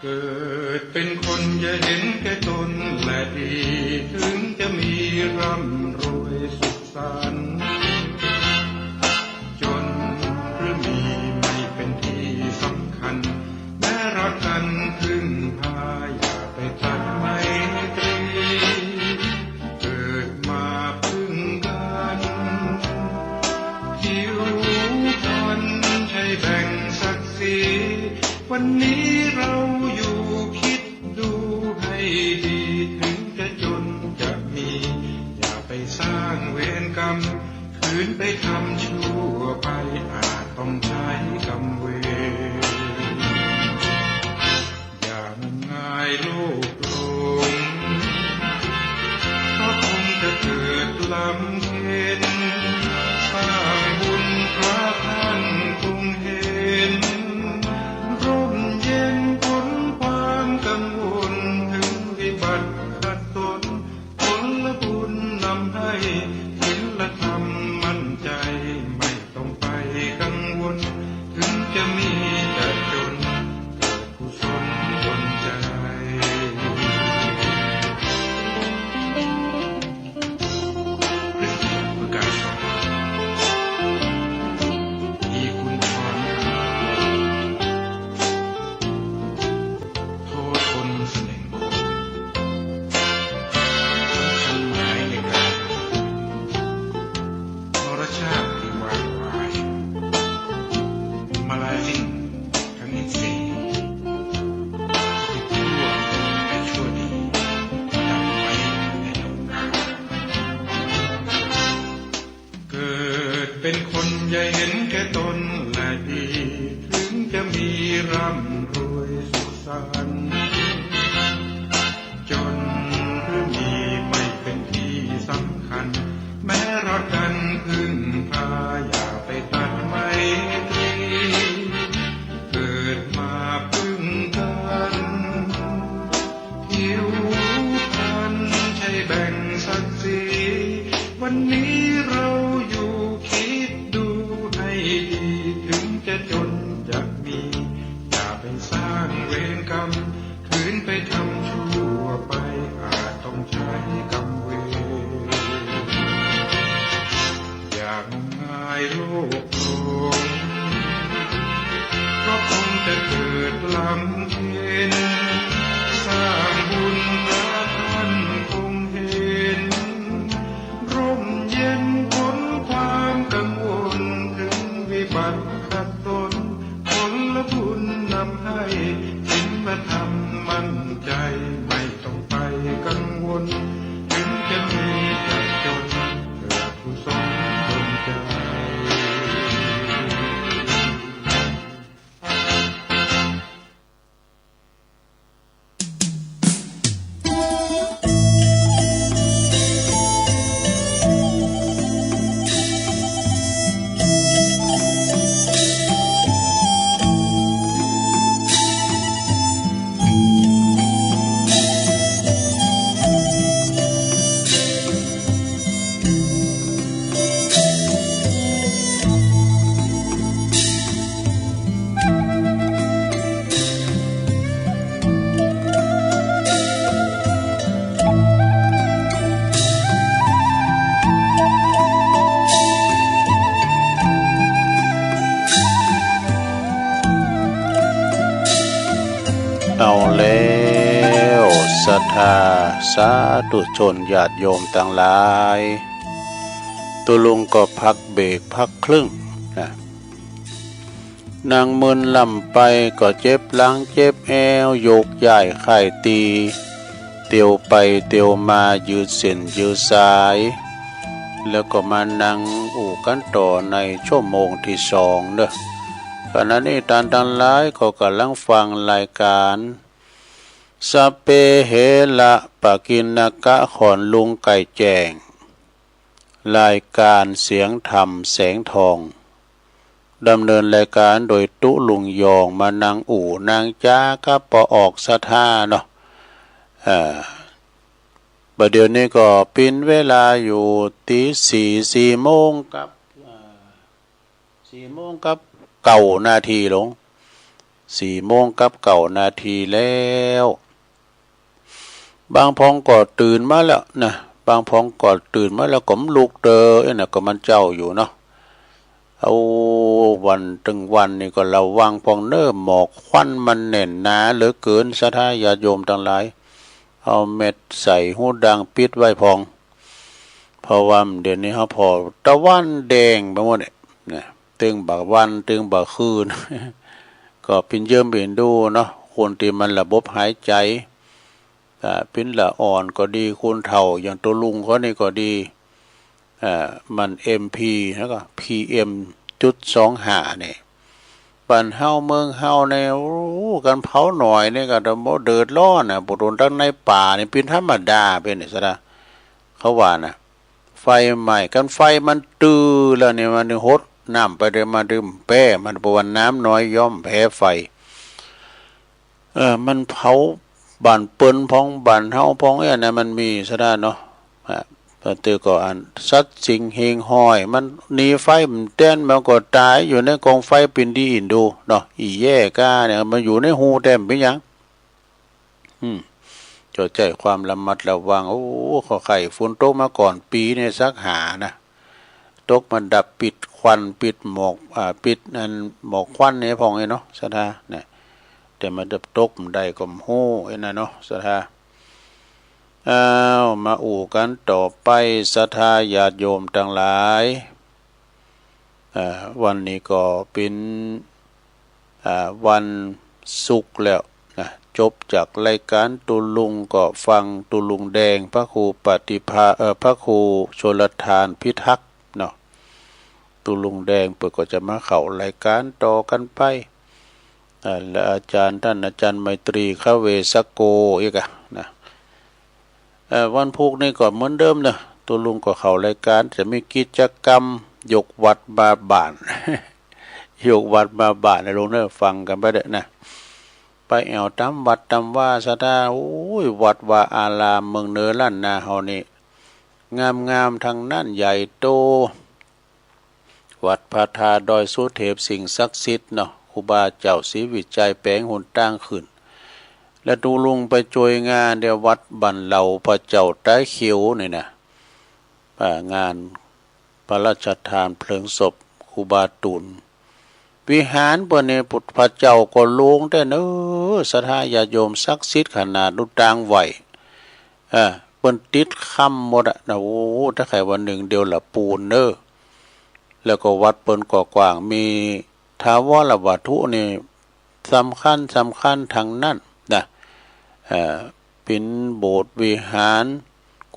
เกิดเป็นคนอย่าเห็นแก่ตนและดีถึงจะมีร่ำรวยสุขสันต์จนหรือมีไม่เป็นที่สำคัญแม้รักกันพึ่งพาอย่าไปตัดไมตรีเกิดมาพึ่งกันผิวพรรณใช่แบ่งศักดิ์ศรีวันนี้เราอยู่คิดดูให้ดีถึงจะจนจะมีอย่าไปสร้างเวรกรรมคืนไปทำชั่วไปอาจต้องใช้กรรมเวรอย่างมงายโลก จะมีแต่จนเกิดกุศลบนใจพฤศจิกประกาศที่คุณพรโทษคนเสน่ห์คนสำคัญหมายในการมรชาติที่วางไว้มาลายลิ้นทั้งอินทรีย์ที่ชั่วและชั่วดีจำไว้ในโลกาเกิดเป็นคนอย่าเห็นแก่ตนและดีถึงจะมีร่ำรวยสุขสันต์จนหรือมีไม่เป็นที่สำคัญแม้รักกันพึ่งพาอย่าไปตัดไมตรีเกิดมาพึ่งกันผิวพรรณใช่แบ่งศักดิ์ศรีวันนี้เราอยู่คิดดูให้ดีถึงจะจนจะมีอย่าไปสร้างเวรกรรมคืนไปทำชั่วไปอาจต้องใช้กรรมเวรอย่างง่ายโลกโลงเพราะคงจะเกิดลำเค็ญสร้างบุญพระท่านคงเห็นร่มเย็นพ้นความกังวลถึงวิบัติขัดตนผลบุญนำให้ศีลธรรมมั่นใจไม่ต้องไปกังวลถึงจะมีแต่จนเกิดกุศลบนใจเอาแล้วศรัทธาสาธุชนญาติโยมต่างหลายตัวลุงก็พักเบรกพักครึ่งนะนางมึนลำไปก็เจ็บหลังเจ็บแอวโยกย้ายไข่ตีเตียวไปเตียวมายืดเส้นยืดสายแล้วก็มานั่งอู่กันต่อในชั่วโมงที่สองเด้อขณะนี้ท่านทั้งหลายก็กำลังฟังรายการสัพเพเหระปะกิณกะขอนลุงไก่แจงรายการเสียงธรรมแสงทองดำเนินรายการโดยตุลุงยองมานางอู่นางจ้ากับปอออกสะท่าเนาะประเดี๋ยวนี้ก็เป็นเวลาอยู่ตีสี่โมงกับเก่านาทีลง4 โมงกับเก่านาทีแล้วบางพองก็ตื่นมาแล้วนะบางพองก็ตื่นมาแล้วก็ลุกเตอเนี่ยก็มันเจ้าอยู่เนาะเอาวันตึงวันนี่ก็ระวังพองเนิ่มหมอกควันมันแน่นหนาเหลือเกินศรัทธาญาติโยมทั้งหลายเอาเม็ดใส่หูดังปิดไว้พองเพราะว่าเดี๋ยวนี้เขาพอตะวันแดงไปหมดเนี่ยตึงบักวันตึงบักคืน ก็เป็นเยิ่มเป็นดูเนาะคนที่มันระบบหายใจเป็นละอ่อนก็ดีคนเฒ่าอย่างตัวลุงเขานี่ก็ดีมัน MP แล้วก็ PM.25 เนี่ยบ้านเฮาเมืองเฮาเนี่ยกันเผาหน่อยนี่ก็บ่เดือดร้อนน่ะบ่โดนตั้งในป่านี่เป็นธรรมดาเป็นนี่ซะนะเขาว่านะไฟใหม่กันไฟมันตื้อแล้วนี่มันหดน้ำไปเดี๋ยวมาดื่มแป้มันบ่วันน้ำน้อยย่อมแพ้ไฟมันเผาบ้านเปิ้นพ้องบ้านเฮาพ้องเนี่ยมันมีซะได้เนาะ ตือก็อันสัตว์สิงเฮงห้อยมันหนีไฟมันเต้นมันก็ตายอยู่ในกองไฟปินดีอินดูเนาะอีแย่ก้าเนี่ยมันอยู่ในหูเต็มไปยังจดใจความระมัดระวังโอ้ขอไข่ฝนตกมาก่อนปีเนี่ยสักหานะตกมันดับปิดควันปิดหมอกปิดอันหมอกควันเนี่ยพองไงเนาะสถาเนี่ยแต่มันดับตกมันได้ก็โห่ไอ้น่ะเนาะสถามาอู่กันต่อไปศรัทธาญาติโยมทั้งหลายวันนี้ก็เป็นวันศุกร์แล้วนะจบจากรายการตุลุงก็ฟังตุลุงแดงพระครูปฏิภาพระครูชลทานพิทักษ์เนาะตุลุงแดงเปิดก็จะมาเข้ารายการต่อกันไปและอาจารย์ท่านอาจารย์ไมตรีขเวสโกอีกนะวันพุธนี่ก็เหมือนเดิมนะตัวลุงก็เข้ารายการจะมีกิจกรรมยกวัดมาบ้าน ยกวัดมาบ้านนะลุงเนี่ยฟังกันไปเด้อนะไปแอวตามวัดตามว่าซะดาโอ้ยวัดว่าอารามเมืองเหนือล้านนาเฮานี่งามทางนั้นใหญ่โตวัดพระธาตุดอยสุเทพสิ่งศักดิ์สิทธิ์เนาะครูบาเจ้าศรีวิจัยแปลงหนตั้งขึ้นและดูลุงไปจอยงานเดียววัดบันเหล่าพระเจ้าใต้เขียวนี่นะงานพระราชทานเพลิงศพครูบาตุลวิหารเปิ้นเนี่ยพุทธพระเจ้าก็ลงแต่เนอศรัทธาญาติโยมศักดิ์สิทธิ์ขนาดดุจางไหวเปิ้นติดค่ำหมดนะโอ้ถ้าใครวันหนึ่งเดียวละปูนเนอแล้วก็วัดเปิ้นก่อกว้างมีทาวรวัตถุนี่สำคัญทางนั้นนะเป็นโบสถ์วิหาร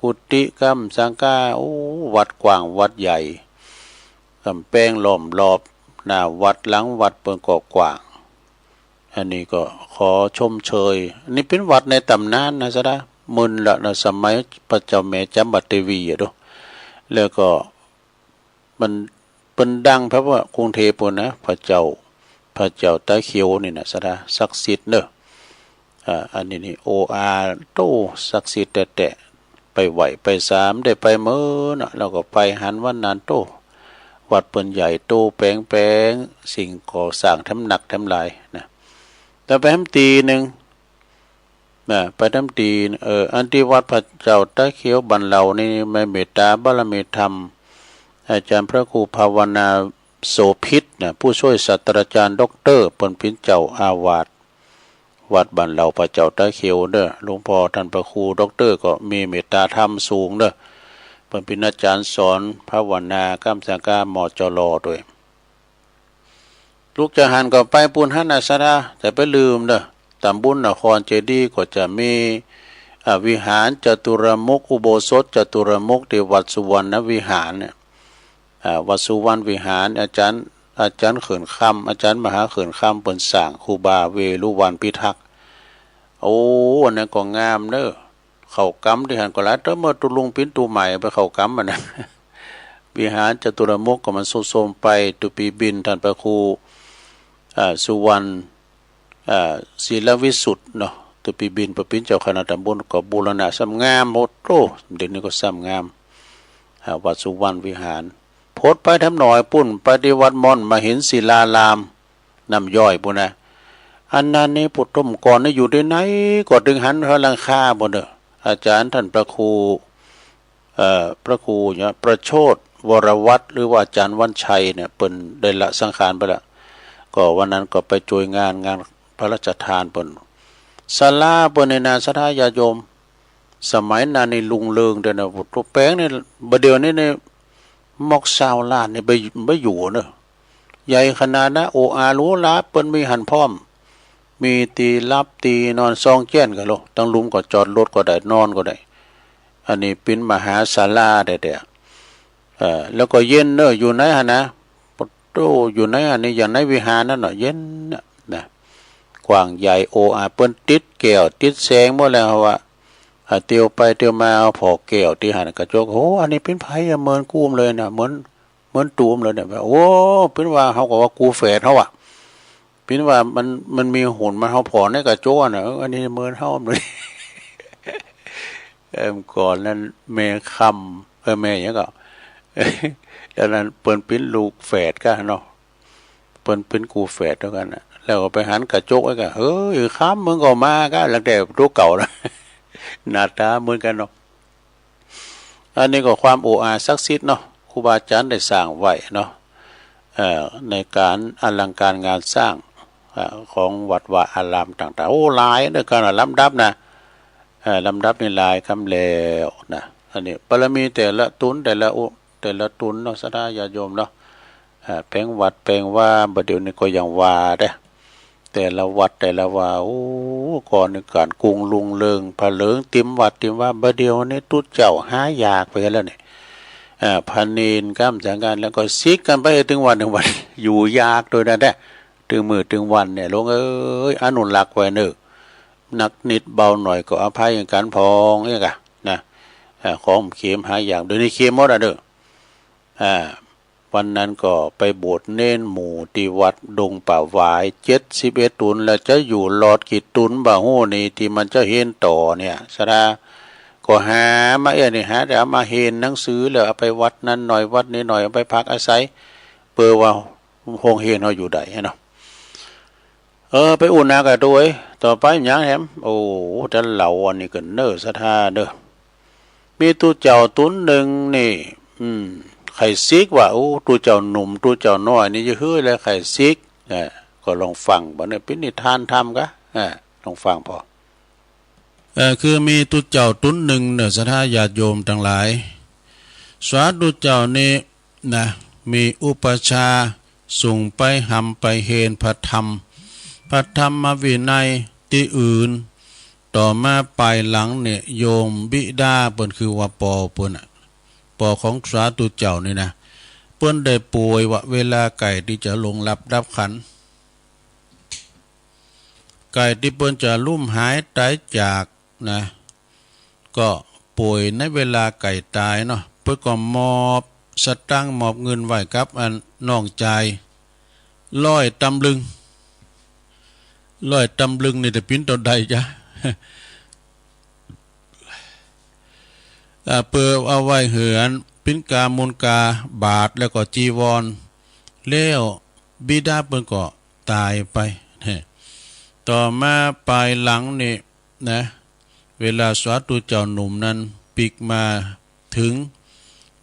กุฏิกัมสังฆาโอ้วัดกว้างวัดใหญ่กำแพงล้อมรอบหน้าวัดหลังวัดเปิ้นก่อกว้างอันนี้ก็ขอชมเชยอันนี้เป็นวัดในตำนานนะซะนะมึนละนะสมัยพระเจ้าแม่จำบัดเทวีอ่ะดูแล้วก็มันเป็นดังเพราะว่ากรุงเทพฯนะพระเจ้าใต้เขียวนี่นะซะนะศักดิ์สิทธิ์เด้ออันนี้นี่โตศักดิ์สิทธิ์แต่ไปไหวไปสามได้ไปเมื่อนะแล้วก็ไปหันวันนั้นโตวัดเปิ้นใหญ่โตแปลงสิ่งก่อสร้างทำหนักทำลายนะแต่ไปทำตีหนึ่งนะไปทำตีอันที่วัดพระเจ้าใต้เขียวบันเหล่านี่ไม่เมตตาบารมีธรรมอาจารย์พระครูภาวนาโสภิตนะผู้ช่วยศาสตราจารย์ด็อกเตอร์ปนพินเจ้าอาวาสวัดบันเหล่าพระเจ้าใต้เขียวเด้อหลวงพ่อท่านพระครูด็อกเตอร์ก็มีเมตตาธรรมสูงเด้อเป็นอาจารย์สอนภาวนากัมสังฆามจรด้วยลูกจะหันก็ไปปุณหันอาสราแต่ไปลืมเด้อตำบุญนครเจดีย์ก็จะมีวิหารจตุรมุขอุโบสถจตุรมุขที่วัดสุวรรณวิหารเนี่ยวัดสุวรรณวิหารอาจารย์เขินคำอาจารย์มหาเขินคำเปิ่นสร้างครูบาเวรุวันพิทักษ์โอ้อันนั้นก็งามเด้อเข้ากำที่หันก็หลายเมื่อตุลุงปิ้นตูใหม่ไปเข้ากำมันนะวิหารจตุรมุขก็มันโซมไปตุปีบินท่านพระครูสุวรรณศิลวิสุทธิ์เนาะตุปีบินประพินเจ้าคณะตำบลก็บูรณะซ้ำงามหมดโตเดี๋ยวนี้ก็ซ้ำงามวัดสุวรรณวิหารโพดไปทำหน่อยปุ่นปฏิวัติมอนมาเห็นศิลาลามน้ำย่อยปุ่นนะอันนั้นนี่ปุถุมก่อนนี่อยู่ที่ไหนก็ดึงหันพระลังคาบ่เด้ออาจารย์ท่านพระครูเนี่ยประโชติวรวัตรหรือว่าอาจารย์วันชัยเนี่ยเป็นได้ละสังขารไปแล้วก็วันนั้นก็ไปช่วยงานพระราชทานเปิ้นศาลาเปิ้นในนาศรัทธาญาติโยมสมัยนั้นนี่ลุงเลิงเด้อนะตัวแป้งนี่บ่เดียวนี่ในมอก20 ล้านนี่ไปอยู่เด้อใหญ่ขนาดนะรู้ละเปิ้นมีหันพร้อมมีตีรับตีนอนซองแจ้นกันโลตั้งลุมก็จอดรถก็ได้นอนก็ได้อันนี้เป็นมหาศาลาแต่แล้วก็เย็นเนอะอยู่ไหนฮะนะโตอยู่ไหนอันนี้อย่างไหนวิหารนั่นเนาะเย็นนะกว้างใหญ่เปิ้นติดแก้วติดแสงหมดแล้วว่าเตียวไปเตียวมาเอาพอแก้วที่หันกระจกโอ้อันนี้เป็นไผเหมือนกูมเลยนะเหมือนตูมเลยเนี่ยโอ้เป็นว่าเฮาก็ว่ากูแฝดเฮาอ่ะเป็นว่ามันมีหุ่นมันเฮาพอในกระจกน่ะอันนี้เหมือนเฮาเลยก่อนนั้นแม่คำ แม่ยังก็ ดังนั้นเปิ้นเป็นลูกแฝดกันเนาะเปิ้นเป็นกูแฝดเท่ากันนะแล้วก็ไปหันกระจกไว้กันเฮ้ยข้ามมึงก็มากันหลังแต่ตัวเก่านะ หน้าตาเหมือนกันเนาะอันนี้ก็ความโอ้อาศักดิ์สิทธิ์เนาะครูบาอาจารย์ได้สร้างไว้เนาะในการอลังการงานสร้างของวัดวาอารามต่างๆโอ้หลายในการลำดับนะลำดับในลายคำแล้วนะอันนี้บารมีแต่ละตุนแต่ละตุนเนาะสดาญาโยมเนาะแปลงวัดแปลงว่าบัดเดี๋ยวนี้ก็ยังว่าได้แต่ละวัดแต่ละว่าโอ้ก่อนในการกรุงลุงเริงผาเหลิงติมวัดติมว่าบัดเดี๋ยวนี้ตุ๊ดเจ้าหายากไปแล้วเนี่ยพันนีนก้ามจังการแล้วก็ซิกกันไปถึงวันอยู่ยากโดยนั่นแหละถึงมือถึงวันเนี่ยลงอนุรักษ์ไว้เนอะนักนิดเบาหน่อยก็อภัยอย่างการพองเนี่ยกะนะของเข็มหายากโดยนี้เข็มหมดอ่ะเด้อวันนั้นก็ไปบวชเน้นหมู่ที่วัดดงป่าหวาย71 ตุนแล้วจะอยู่หลอดกี่ตุนบ่ฮู้นี่ที่มันจะเห็นต่อเนี่ยสดาก็หามานี่หาแต่เอามาเห็นหนังสือแล้วเอาไปวัดนั้นหน่อยวัดนี้หน่อยเอาไปพักอาศัยเปิดว่าโฮงเห็นเฮาอยู่ใดเนาะไปอุ่นนากันด้วยต่อไปหยังแฮมโอ้แต่เหล่าอันนี้ก็เน้อศรัทธาเด้อมีตู้เจ้าตุนหนึ่งนี่ไข่ซิกว่าโอ้ตู้เจ้าหนุ่มตู้เจ้าน้อยนี่จะเฮ้ยแล้วไข่ซิกก็ลองฟังบ่เนี่ยเป็นนิทานธรรมกะลองฟังพอคือมีตู้เจ้าตุนหนึ่งเนี่ยศรัทธาญาติโยมทั้งหลายสวาตู้เจ้านี่นะมีอุปชาส่งไปหำไปเฮนพระธรรมวินัยที่อื่นต่อมาปลายหลังเนี่ยโยมบิดาเปิ้นคือว่าปอเปิ้นปอของสาธุเจ้านี่นะเปิ้นได้ป่วยว่าเวลาไก่ที่จะลงรับขันไก่ที่เปิ้นจะลุ่มหายตายจากนะก็ป่วยในเวลาไก่ตายเนาะเปิ้นก็มอบสตังค์มอบเงินไว้กับอันน้องใจ100 ตำลึงนี่จะปิ้นตัวใดจ้ะเปิดเอาไว้เหือนปิ้นกามูลกาบาทแล้วก็จีวรแล้วบิดาเปิ้นก็ตายไปต่อมาปลายหลังนี่นะเวลาสาธุเจ้าหนุ่มนั้นปิกมาถึง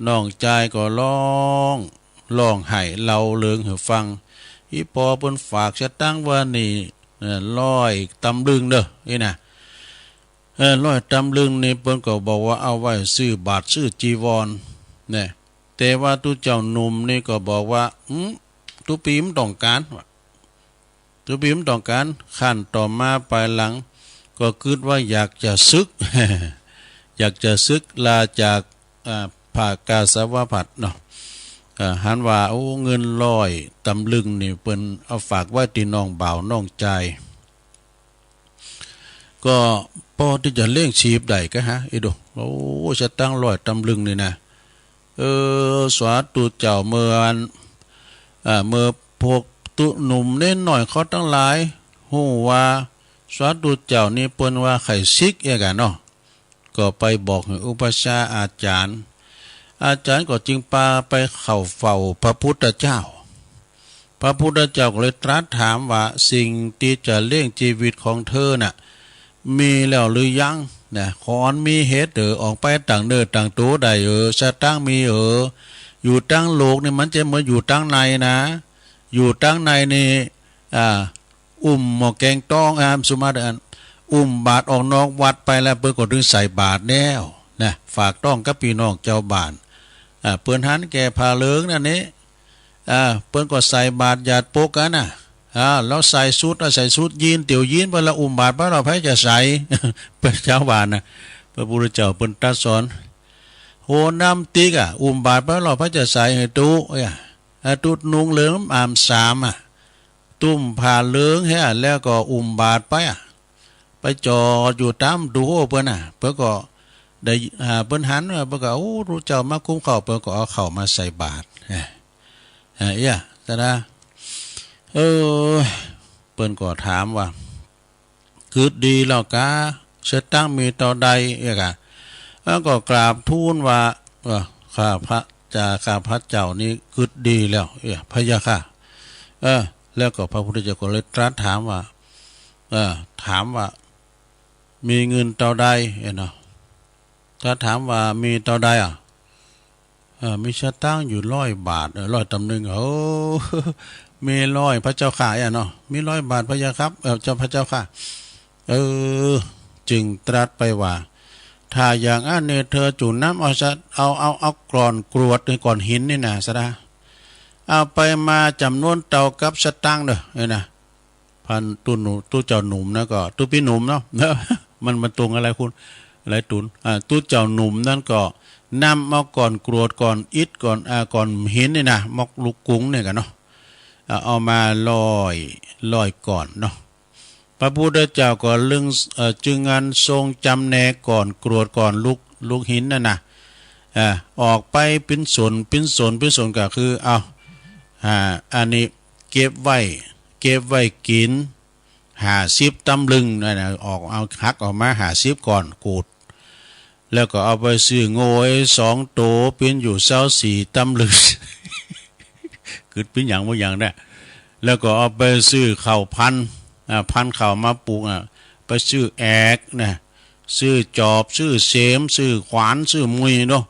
น้องใจก็ร้องไห้เล่าเรื่องให้ฟังอีปอเปิ้นฝากสตังค์ว่านี่100 ตำลึงเด้อนี่นะ100 ตำลึงนี่เปิ้นก็บอกว่าเอาไว้ซื้อบาทซื้อจีวรเนี่ยแต่ว่าตู้เจ้าหนุ่มนี่ก็บอกว่าตู้ปีมต้องการขั้นต่อมาปลายหลังก็คิดว่าอยากจะซึก ลาจากภาคกาสาวพัดเนาะหันว่าโอ้เงิน100 ตำลึงนี่เปิ้นเอาฝากไว้ที่น้องบ่าวน้องใจก็พอที่จะเลี้ยงชีพได้ก็ฮะอีดูโอ้จะตั้ง100 ตำลึงนี่นะสาธุเจ้าเมื่อพวกตุหนุ่มเน้นหน่อยเขาทั้งหลายฮู้ว่าสาธุเจ้านี่เปิ้นว่าไข่ซิกเองกันเนาะก็ไปบอกให้อุปชาอาจารย์ก็จึงพาไปเข้าเฝ้าพระพุทธเจ้าก็เลยตรัสถามว่าสิ่งที่จะเลี้ยงชีวิตของเธอน่ะมีแล้วหรือยังนะขอนมีเหตุออกไปต่างเนื้อต่างตัวใดสตั้งมีอยู่ตั้งโลกนี่มันจะเหมือนอยู่ตั้งในนะอยู่ตั้งในนี่หมอแกงต้องสุมาเดนบาทออกนอกวัดไปแล้วเปิ้นก็ถึงใส่บาทแล้วนะฝากต้องกับพี่น้องเจ้าบ้านเปิ้นหันแก่พาเลิงนั่นนี่เปิ้นก็ใส่บาทหยาดปกกันน่ะแล้วใส่ชุดยีนเตี่ยวยีนเวลาบาทพระเราไผจะใส่ เป็นชาวบ้านน่ะพระพุทธเจ้าเปิ้นตรัสสอนโหน้ำติ๊กบาทพระเราไผจะใส่ให้ตู้ตุดนุงเหลืองสามตุ้มผ่าเหลืองแล้วก็บาทไปจอดอยู่ตามดูเปิ้นเปิ้นก็ได้เปิ้นหันเปิ้นก็โอ้รู้เจ้ามาคุ้มข้าวเปิ้นก็เอาข้าวมาใส่บาตรซะนะเปิ้นก็ถามว่าคือดีแล้วกะสตังมีต่อใดแล้วก็กราบทูลว่า ข้าพระเจ้านี่กึดดีแล้วพะยะค่ะแล้วก็พระพุทธเจ้าก็เลยตรัสถามว่ามีเงินเท่าใดเนาะถ้าถามว่ามีเท่าใดมีสตางค์อยู่100 บาท100 ตำลึงมี100พระเจ้าข่าเนาะมี100 บาทพะยะครับเจ้าพระเจ้าค่ะจึงตรัสไปว่าถ้าอย่างอันนี้เธอจุ่มน้ำเอาก่อนกรวดในก่อนหินนี่นะสะดาเอาไปมาจำนวนเต่ากับสตางค์เด้อนะพันตู้เจ้าหนุ่มนะก็ตู้พี่หนุ่มเนาะมันตรงอะไรคุณอะไรตุนตู้เจ้าหนุ่มนั่นก็นำมาก่อนกรวดก่อนอิฐก่อนหินนี่นะมอกลูกกุ้งเนี่ยกันเนาะเอามาลอยก่อนเนาะพระพุทธเจ้าก็จึงงานทรงจำแนกก่อนกรวดก่อนลูกหินนั่นนะออกไปเป็นส่วนก็คืออันนี้เก็บไว้กิน50 ตำลึงนั่นนะเอาหักออกมา50ก่อนกูดแล้วก็เอาไปซื้อโง่2 ตัวเป็นอยู่24 ตำลึง เกิดเป็นอย่างบ่อย่างได้แล้วก็เอาไปซื้อข้าวพันข้าวมาปลูกไปซื้อแอกนะซื้อจอบซื้อเสมซื้อขวานซื้อมุยเนาะ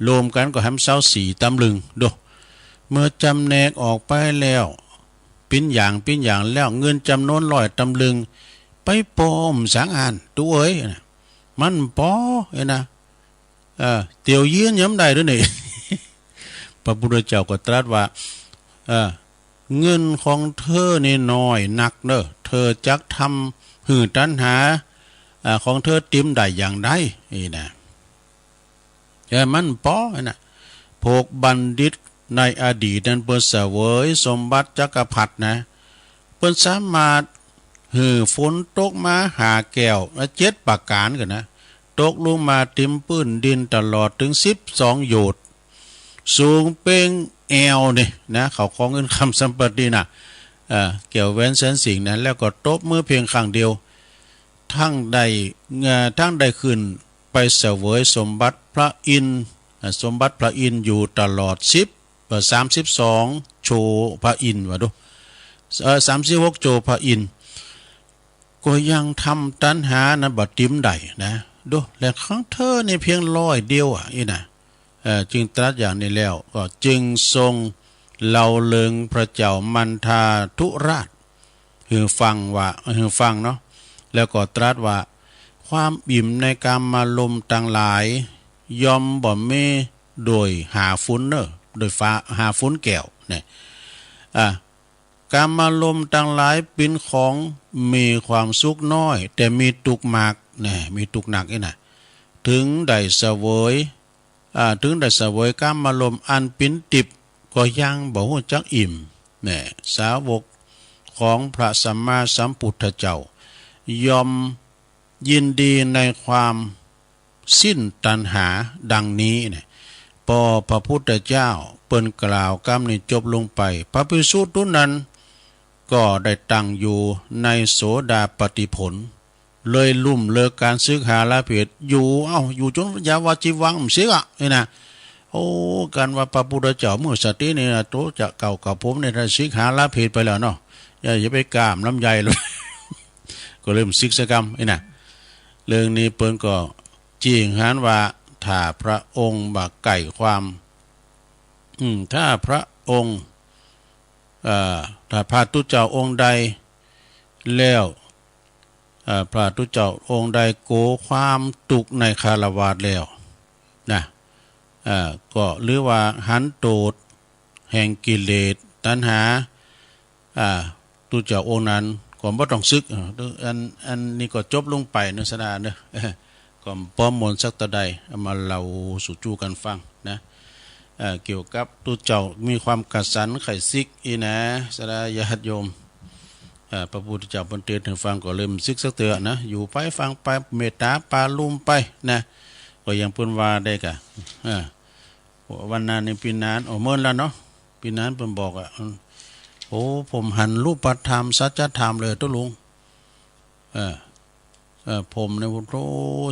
รวมกันก็ให้24 ตำลึงเนาะเมื่อจำแนกออกไปแล้วปิ้นอย่างแล้วเงินจำนวน100 ตำลึงไปปอมสังอันตัวมันปอนะเตียวยืนย้ำได้ด้วยนี่ พระพุทธเจ้าก็ตรัสว่าเงินของเธอนี่น้อยนักเด้อเธอจักทำหื่นตัณหาของเธอติมได้อย่างใดนี่นะมันปอนะพวกบัณฑิตในอดีตนั้นเปิ้นเสวยสมบัติจักรพรรดินะเปิ้นสามารถฝนตกมาหาแก้ว7 ประการกันนะตกลงมาติมปื้นดินตลอดถึง12 โยชน์สูงเป้งแอวนี่นะเขาของเงินคำสัมปตินะเกี่ยวแว้นแสนสิ่งนั้นแล้วก็ตบมือเพียงครั้งเดียวทั้งใดขึ้นไปเสวยสมบัติพระอินทร์อยู่ตลอด32 โชพระอินทร์ว่าดู36 โชพระอินทร์ก็ยังทำตัณหานะบัดติมได้นะดูและของเธอนี่เพียง100 เดียวนะจึงตรัสอย่างนี้แล้วก็จึงทรงเล่าเลิงพระเจ้ามันทาธุราชฟังเนาะแล้วก็ตรัสว่าความบิ่มในกามารมณ์ต่างหลายยอมบ่มีโดยหาฟุ้นโดยฟ้าหาฟุ้นแก้วเนี่ยกามารมณ์ต่างหลายเป็นของมีความสุขน้อยแต่มีทุกข์มากเนี่ยมีทุกข์หนักนี่นะถึงได้เสวยกามารมณ์อันเป็นติบก็ยังบ่ฮู้จักอิ่มเนี่ยสาวกของพระสัมมาสัมพุทธเจ้ายอมยินดีในความสิ้นตัณหาดังนี้เนี่ยพอพระพุทธเจ้าเปิ้นกล่าวกรรมนี้จบลงไปพระภิกษุทุกนั้นก็ได้ตั้งอยู่ในโสดาปัตติผลเลยลุ่มเลิกการศึกหาละเพศอยู่จนยาวาจีวังเสียนี่นะการว่าพระพุทธเจ้าเมื่อสตินี่นะโตจะเก่ากับผมในทางศึกหาละเพศไปแล้วเนาะอย่าไปกามน้ำใหญ่เลย ก็เริ่มศึกษกรรมนี่นะเรื่องนี้เปิ้นก็จริงหานว่าถ้าพระองค์บักไก่ความถ้าพระองค์ถ้าพระตุเจ้าองค์ใดแล้วพระตุเจ้าองค์ใดโกความตุกในคารวาสแล้วนะก็หรือว่าหันโตดแห่งกิเลสตัณหาตุเจ้าองค์นั้นก็บ่ต้องซึกอันนี้ก็จบลงไปเนื้อสดาเด้อก็ป้อมมนสักตะใดมาเล่าสู่จูกันฟังนะเกี่ยวกับตุเจ้ามีความกัดสันไข่ซิกอีนะสดาญาติโยมพระพุทธเจ้าเพิ่นเตือนให้ฟังก็เริ่มซึกสักเตือนะอยู่ไปฟังไปเมตตาปาลุ่มไปนะก็ยังเพิ่นว่าได้กะวันนั้นในปีนั้นเมื่อแล้วเนาะปีนั้นเพิ่นบอกผมหันรูปธรรมสัจธรรมเลยตุลุง ผมเนี่ยโอ้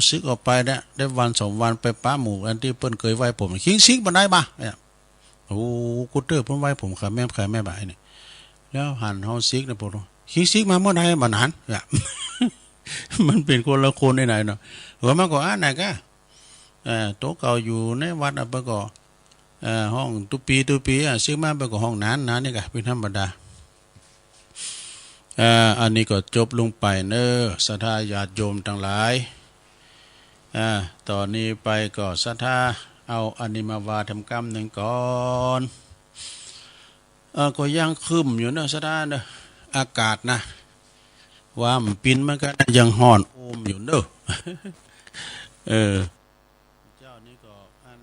ซึกออกไปเนี่ยได้วันสองวันไปป้าหมู่อันที่เปิ้นเคยไหว้ผมคิงซิกบันไดบ่เนี่ยโอ้กูเตอร์เพิ่นไหว้ผมค่ะแม่บ่ายเนี่ยแล้วหันเฮาซิกเนี่ยผมคิงซิกมาเมื่อใดบัดนั้นเนี่ย มันเป็นคนละคนไหนเนาะหัวมาก็อ่านไหนก็โต๊ะเก่าอยู่ในวัดอ่ะไปก็ห้องตุปีซิกมาไปก็ห้องนั้นนี่ก็เป็นธรรมดาอันนี้ก็จบลงไปเนอะศรัทธาญาติโยมทั้งหลายต่อนนี้ไปก็ศรัทธาเอาอันนี้มาวาทำกรรมหนึ่งก่อนก็ยังคึมอยู่เนอะศรัทธาเนอะอากาศนะว่ามันปินมันก็ยังห่อนโอมอยู่เนอะเจ้านี่ก็อัน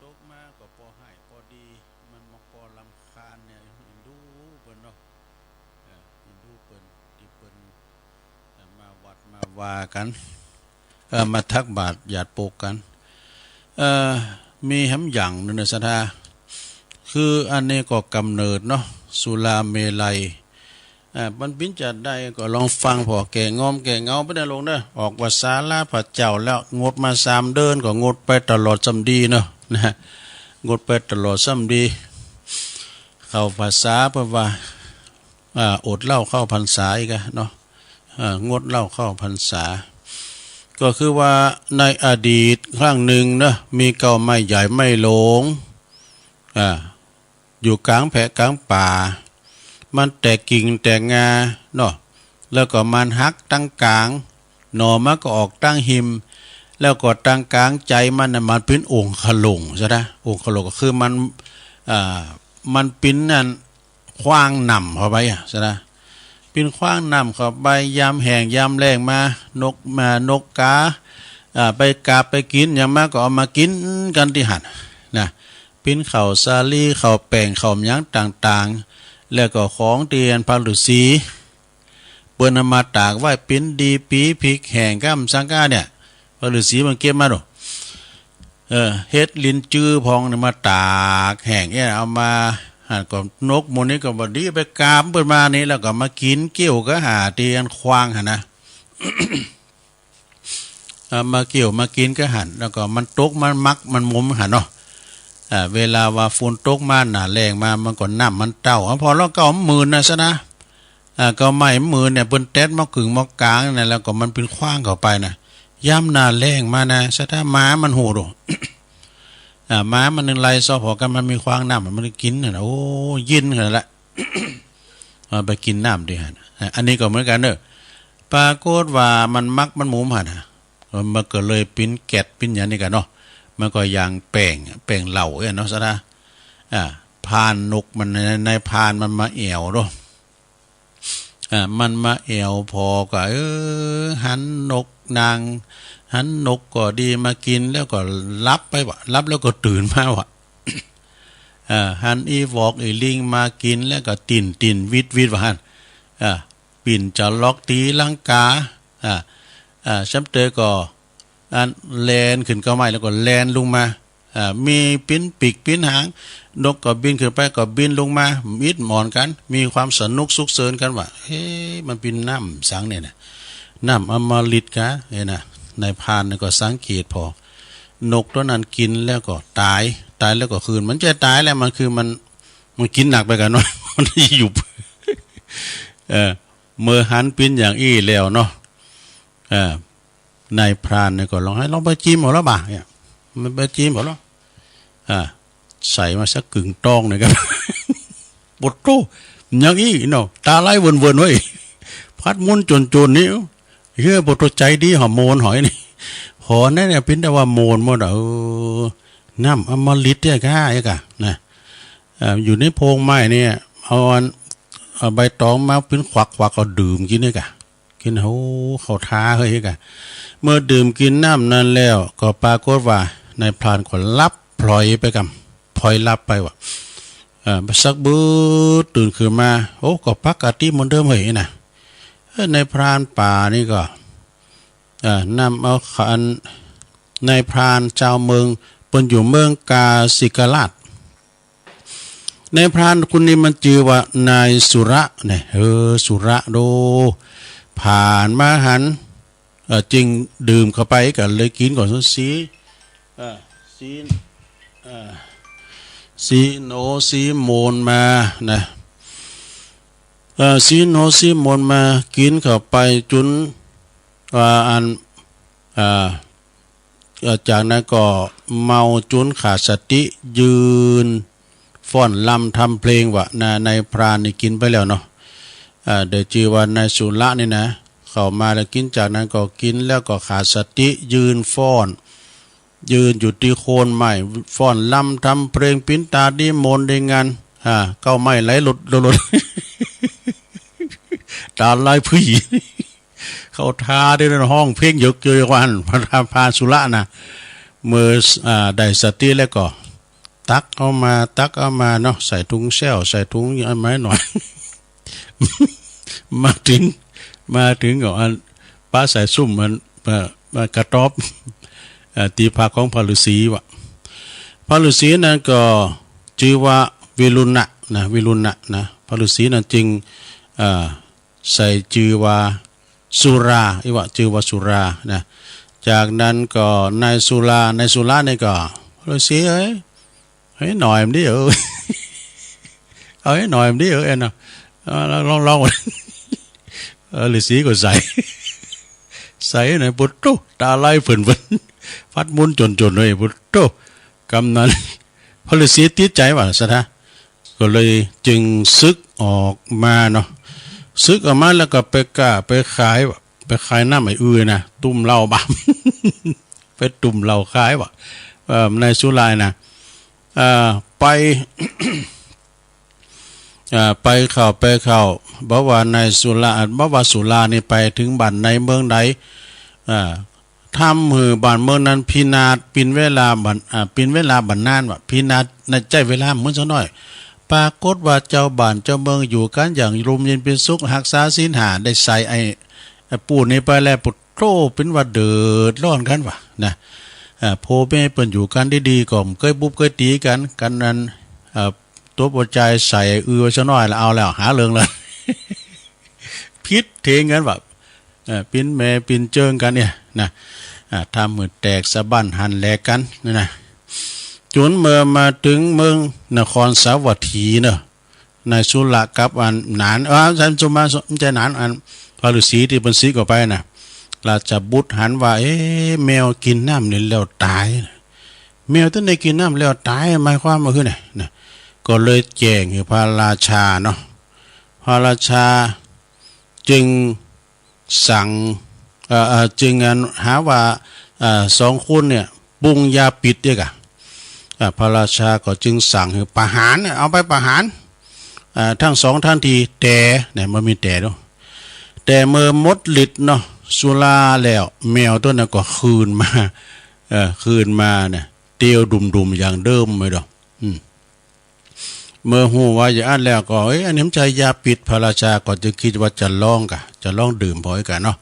ตกมาก็พอให้พอดีมันมาพอลำคาญเนี่ยดูเปิ้นเนาะดูเปิ้นที่เปิ้นมาวัดมาวากันมาทักบาตรหยาดโปกกันมีหำอย่างนึงนะศรัทธาคืออันนี้ก็กำเนิดเนาะสุราเมลัยมันปิ้นจัดได้ก็ลองฟังพอแก่งอมแก่เงาไปได้ลงเด้อออกว่าศาลาพระเจ้าแล้วงดมา3 เดือนก็งดไปตลอดสำดีเนาะนะงดไปตลอดสำดีเข้าภาษาเพราะว่าอดเหล้าเข้าพรรษาอีกเนาะงดเหล้าเข้าพรรษาก็คือว่าในอดีตครั้งหนึ่งนะมีเก่าไม้ใหญ่ไม่หลงอยู่กลางแผกลางป่ามันแตกกิ่งแตกงาเนาะแล้วก็มันหักตั้งกลางหน่อมันก็ออกตั้งหิมแล้วก็ตั้งกลางใจมันน่ะมันเป็นองค์ขลงใช่ไหมองค์ขลงก็คือมันเป็นนั่นคว้างนำเข้าไปใช่ไหมเป็นคว้างนำเข้าไปยามแห้งยามแรงมานกกาไปกาไปกินอย่างมากก็เอามากินกันที่หันนะเป็นข้าวสาลีข้าวแป้งข้าวหยังต่างๆแล้วก็ของเตียนพระฤาษีเปิ้นมาตากไว้เป็นดีปีพริกแห้งก้ามสังกาเนี่ยพระฤาษีมันเก็บมาดูเฮ็ดลิ้นจื้อพองเนี่ยมาตากแห้งเนี่ยเอามาก็นกหมูนี้ก็บดีไปกามเปิ้นมานี่แล้วก็มากินเกี่ยวก็หาเตียนควางหั่นนะ มาเกี่ยวมากินก็หันแล้วก็มันตกมันมักมันมุมหันเนาะเวลาว่าฝนตกมาหนาแรงมามันก็น้ำมันเต้าพอเราก็เอามือนะซะนะก็ไม่มือเนี่ยเปิ้นแต๊ดมากึ่งมากลางนั่นแล้วก็มันเป็นขว้างเข้าไปนะย่ำหนาแรงมานะซะถ้าม้ามันโหดม้ามันนึงไล่ซอพอกันมันมีขว้างน้ำมันกินน่ะโอ้ยินกันละ ไปกินน้ำดิฮะอันนี้ก็เหมือนกันเด้อปรากฏว่ามันมักมันมุมหันมันก็เลยปิ้นแกดปิ้นอย่างนี้กันเนาะมันก็อย่างแป้งเหล่าเนาะซะนะพานนกมันในพานมันมาแอวเนาะมันมาแอวพอก็หันนกนางหันนกก็ดีมากินแล้วก็รับไปวะรับแล้วก็ตื่นมาวะหันอีวอกอีลิงมากินแล้วก็ติ่นวิดวะหันปิ่นจะล็อกตีลังกาช้ำเตยก็อันแลนขึ้นก็ไม่แล้วก็แลนลงมามีปิ้นปีกปิ้นหางนกก็บินขึ้นไปก็บินลงมามิดหมอนกันมีความสนุกสุขเสริญกันว่าเฮ้มันเป็นน้ำสังเนี่ยนะน้ำอมฤตกะเนี่ยนะในพานก็สังเกตพอนกตัวนั้นกินแล้วก็ตายแล้วก็คืนมันจะตายแล้วมันคือมันกินหนักไปกันเนาะ มันอยู่ เมื่อหันปิ้นอย่างอี้แล้วเนาะนายพรานเนี่ยก็ลองให้ลองไปจิ้มหัวแล้วบ่าเนี่ยมันไปจิ้มหัวแล้วใส่มาสักกึ่งตองหน่อยครับ บดโตอย่างอี้เนาะตาไล่วนๆไว้พัดมุนจนนี่เฮ้ยบดใจดีหอมโมนหอยนี่หอนั่นเนี่ยเป็นแต่ว่าโมนหมดน้ำอมฤตเนี่ยก้าไอ้กะนะอยู่ในโพรงไม้เนี่ยเอาใบตองมาเป็นควักก็ดื่มกินเนี่ยกะกินเขาท้าเฮ้ยกะเมื่อดื่มกินน้ำนั้นแล้วก็ปรากฏว่านายพรานก็รับพลอยไปกันพลอยรับไปว่ะสักบื้อตื่นขึ้นมาก็ปกติเหมือนเดิมเฮ้ยนะนายพรานป่านี่ก็นำเอาขันนายพรานชาวเมืองเป็นอยู่เมืองกาสิกราชนายพรานคนนี้มันชื่อว่านายสุระเนี่ยสุระโดผ่านมาหัน จึงดื่มเข้าไปกันเลยกินก่อนสีสีโนสีโมนมานะสีโนสีโมนมากินเข้าไปจุนอันจากนั้นก็เมาจุนขาดสติยืนฟ้อนลำทำเพลงวะในพรานนี่กินไปแล้วเนาะเดี๋ยวจีวันในสุระนี่นะเข้ามาแล้วกินจากนั้นก็กินแล้วก็ขาดสติยืนฟ้อนยืนอยู่ที่โคนไม้ฟ้อนลำทำเพลงปิ้นตาดีมนได้งานเก้าไม้ไหลหลุดตาลายผู้หญิงเขาทาได้ในห้องเพลงยกเยอะวันพาสุระนะเมื่อได้สติแล้วก็ตักเอามาเนาะใส่ถุงแซวใส่ถุงไม้หน่อย มาถึงก็อันป้าใส่ซุ่มมันกระต๊อบตีภาของพระฤาษีวะพระฤาษีนั้นก็ชื่อว่าวิรุณะนะพระฤาษีนั้นจึงใส่ชื่อว่าสุราชื่อว่าสุรานะจากนั้นก็ในสุราเนี่ยก็พระฤาษีให้หน่อยมันดิเอาให้หน่อยมันดิเอ็นนะลองฤาษีก็ใส่หน่อยปุตโตตาไล่เพิ่นฟัดมุนจนเลยปุตโตกำนั้นพระฤาษีติดใจว่าซะนะก็เลยจึงซึกออกมาเนาะซึกออกมาแล้วก็ไปขายน้ำไอ้อื้อนะตุ่มเหล้าบ้า ไปตุ่มเหล้าขายว่ะในสุรายนะไป ไปเข้าบอกว่าในสุรานี่ไปถึงบ้านในเมืองใดทำมือบ้านเมืองนั้นพินาศปินเวลาบันนานว่ะพินาศในใจเวลาเหมือนซะหน่อยปรากฏว่าเจ้าบ้านเจ้าเมืองอยู่กันอย่างร่มเย็นเป็นสุขรักษาศีลห้าได้ใส่ไอ้ปู่นี่ไปแล้วปุตโตเป็นว่าเดือดร้อนกันว่ะนะพ่อแม่เปิ้นอยู่กันดีๆก็เคยบุบเคยตีกันนั้นตัวปัจจัยใส่ซะหน่อยแล้วเอาแล้วหาเรื่องเลย พิษเทงกันแบบปิ้นแม่ปิ้นเจิงกันเนี่ยนะทำมือแตกสะบั้นหันแหลกกันนะจนเมื่อมาถึงเมืองนครสาวัตถีเนอะในสุรกับอันหนานฉันสมมาใจหนานอันพระฤาษีที่เป็นสีก็ไปนะราชบุตรหันว่าแมวกินน้ำเนี่ยแล้วตายแมวตั้งแต่กินน้ำแล้วตายหมายความว่าคือไงนะก็เลยแจ้งให้พระราชาเนาะพระราชาจึงสั่งจึงหาว่าสองคนเนี่ยปรุงยาปิดเนี่ยกะพระราชาก็จึงสั่งให้ประหารเอาไปประหารทั้งสองท่านทีแต่เนี่ยมันมีแต่เนาะแต่เมื่อมดฤทธิ์เนาะสุราแล้วแมวตัวนั้นก็คืนมาเนี่ยเตียวดุมๆอย่างเดิมไม่ดอกเมื่อหูว่าอย่างนั้นแล้วก็อันนี้ใจยาปิดพระราชาก็จะคิดว่าจะลองดื่มพอกันเนาะ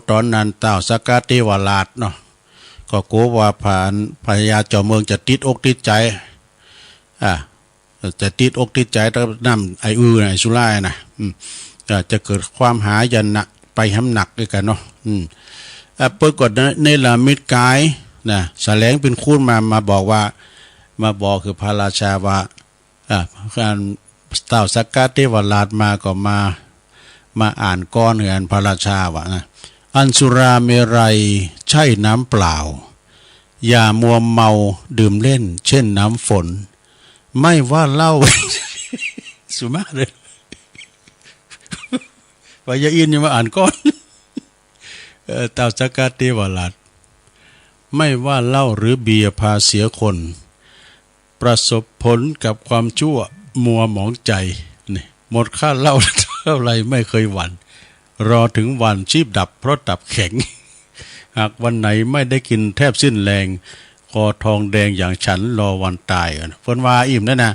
ตอนนั้นเต่าสกาเทวราชเนาะก็กลัวว่าพญาเจ้าเมืองจะติดอกติดใจจะติดอกติดใจแล้วน้ำไอ้สุรานะจะเกิดความหายันหนักไปห้ำหนักด้วยกันเนาะปรากฏในละมิตรกายนะแสลงเป็นคูณมาบอกคือพระราชาว่าการเต่าสักกะเทวราชมาก็มาอ่านก้อนเงินพระราชาว่านะอันสุราเมรัยใช่น้ำเปล่าอย่ามัวเมาดื่มเล่นเช่นน้ำฝนไม่ว่าเหล้า สุมาเลยว่าอย่าอินอย่ามาอ่านก้อน เต่าสักกะเทวราชไม่ว่าเหล้าหรือเบียร์พาเสียคนประสบผลกับความชั่วมัวหมองใจนี่หมดค่าเหล้าเท่าไรไม่เคยหวั่นรอถึงวันชีพดับเพราะตับแข็งหากวันไหนไม่ได้กินแทบสิ้นแรงคอทองแดงอย่างฉันรอวันตายฝนวาอิ่มนั่นนะ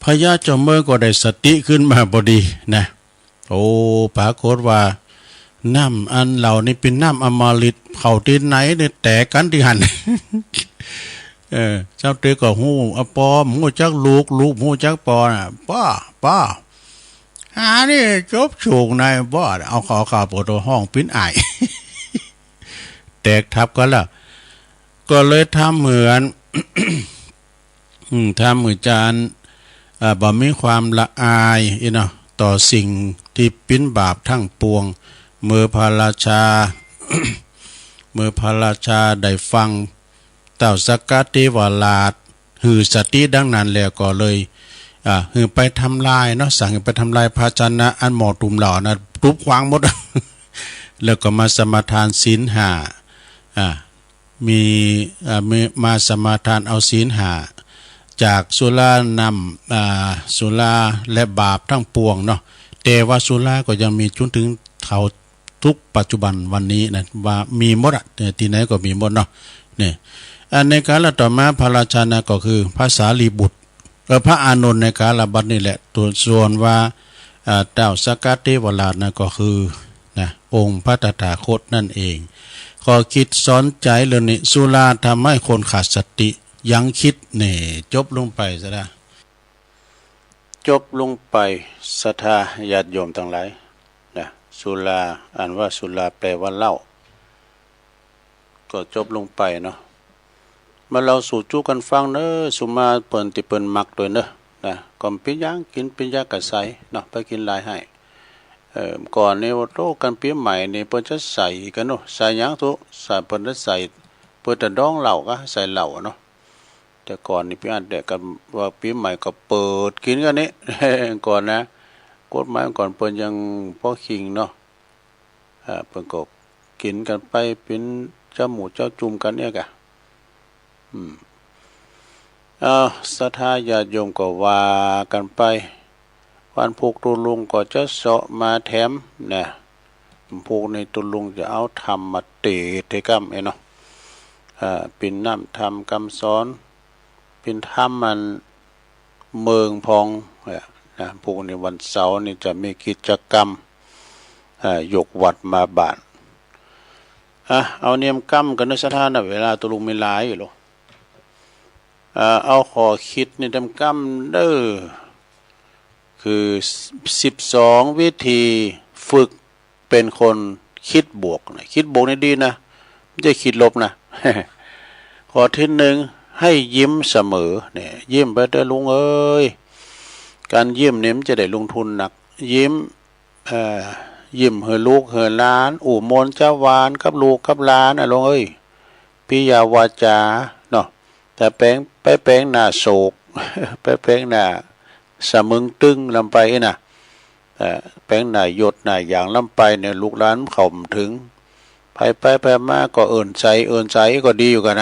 พญาเจ้าเมืองก็ได้สติขึ้นมาพอดีนะปรากฏว่าน้ำอันเหล่านี้เป็นน้ำอมฤตเผาที่ไหนเนี่ยแตกกันที่หัน เจ้าเตยก็หูปอมหูจักลูกหูจักปอน่ะป้า นี่จบฉูกนายบอดเอาขอข่าวปวดห้องปิ้นไอ แตกทับก็แล้วก็เลยทำเหมือน ทำเหมือนจานบ่มีความละอายเนาะต่อสิ่งที่ปิ้นบาปทั้งปวงเมื่อพระราชา เมื่อพระราชาได้ฟังเต่าสกัดเทวราชหือสติดังนั้นแล้วก็เลยหือไปทำลายเนาะสั่งไปทำลายภาชนะอันหมอตุ่มเหล่านะทุบขวางหมด แล้วก็มาสมาทานศีลห้ามีมาสมาทานเอาศีลห้าจากสุรานำสุราและบาปทั้งปวงเนาะแต่ว่าสุราก็ยังมีจนถึงเขาทุกปัจจุบันวันนี้นะว่ามีหมดอ่ะที่ไหนก็มีหมดเนาะเนี่ยในการละต่อมาพระราชานะก็คือพระสารีบุตรพระอานนท์ในการละบัดนี่แหละตัวส่วนว่าเจ้าสกัดเทวราชนะก็คือนะองค์พระตถาคตนั่นเองขอคิดสอนใจเลยนี่สุราทำให้คนขาดสติยังคิดเนี่ยจบลงไปซะละจบลงไปศรัทธาญาติโยมทั้งหลายนะสุราอ่านว่าสุราแปลว่าเหล้าก็จบลงไปเนาะมาเราสู่จู้กันฟังเนอะสุมาเปิ่นติเปิ่นมักตัวเนอะนะก่อนปิ้งย่างกินปิ้งย่างกะใสเนาะไปกินหลายให้ก่อนนี่ว่าโตกันปีใหม่นี่เปิ้นจะใส่กันเนาะใส่หยังทุใส่เปิ้นจะใส่เปิ้นจะดองเหล้าก็ใส่เหล้าเนาะแต่ก่อนนี่พี่อันเด็กกันว่าปีใหม่ก็เปิดกินกันนี่ ก่อนนะกฎหมายก่อนเปิ้นยังพ่อคิงเนาะเปิ้นก็กินกันไปเป็นเจ้าหมูเจ้าจุ่มกันเนี่ยกะศรัทธาญาติโยมก็ว่ากันไปวันผูกตุลุงก็จะเสาะมาแถมนะผูกในตุลุงจะเอาธรรมมาเตะเทกัมเนาะเป็นน้ำธรรมคำสอนเป็นธรรมมันเมืองพองนะผูกในวันเสาร์นี่จะมีกิจกรรมยกวัดมาบ้านเอาเนียมกรรมกันในสถานเวลาตุลุงไม่หลายอยู่หรอกเอาขอคิดในดำกรรมเด้อคือ12วิธีฝึกเป็นคนคิดบวกนะคิดบวกนี่ดีนะไม่ใช่คิดลบนะ ข้อที่หนึ่งให้ยิ้มเสมอเนี่ยยิ้มไปเด้อลุงเอ้ยการยิ้มเนี่ยมันจะได้ลงทุนหนักยิ้มยิ้มเฮลูกเฮหลานอู่มนเจ้าวานกับลูกกับหลานลุงเอ้ยปิยาวาจาเนาะแต่แป้งหน้าโศก ไปแป้งหน้าสมึงตึงลำไปนะแป้งหน้ายดหน้าอย่างลำไปเนี่ยลูกหลานเข่าถึงไปมาก็เอิ่นใจก็ดีอยู่กันนะ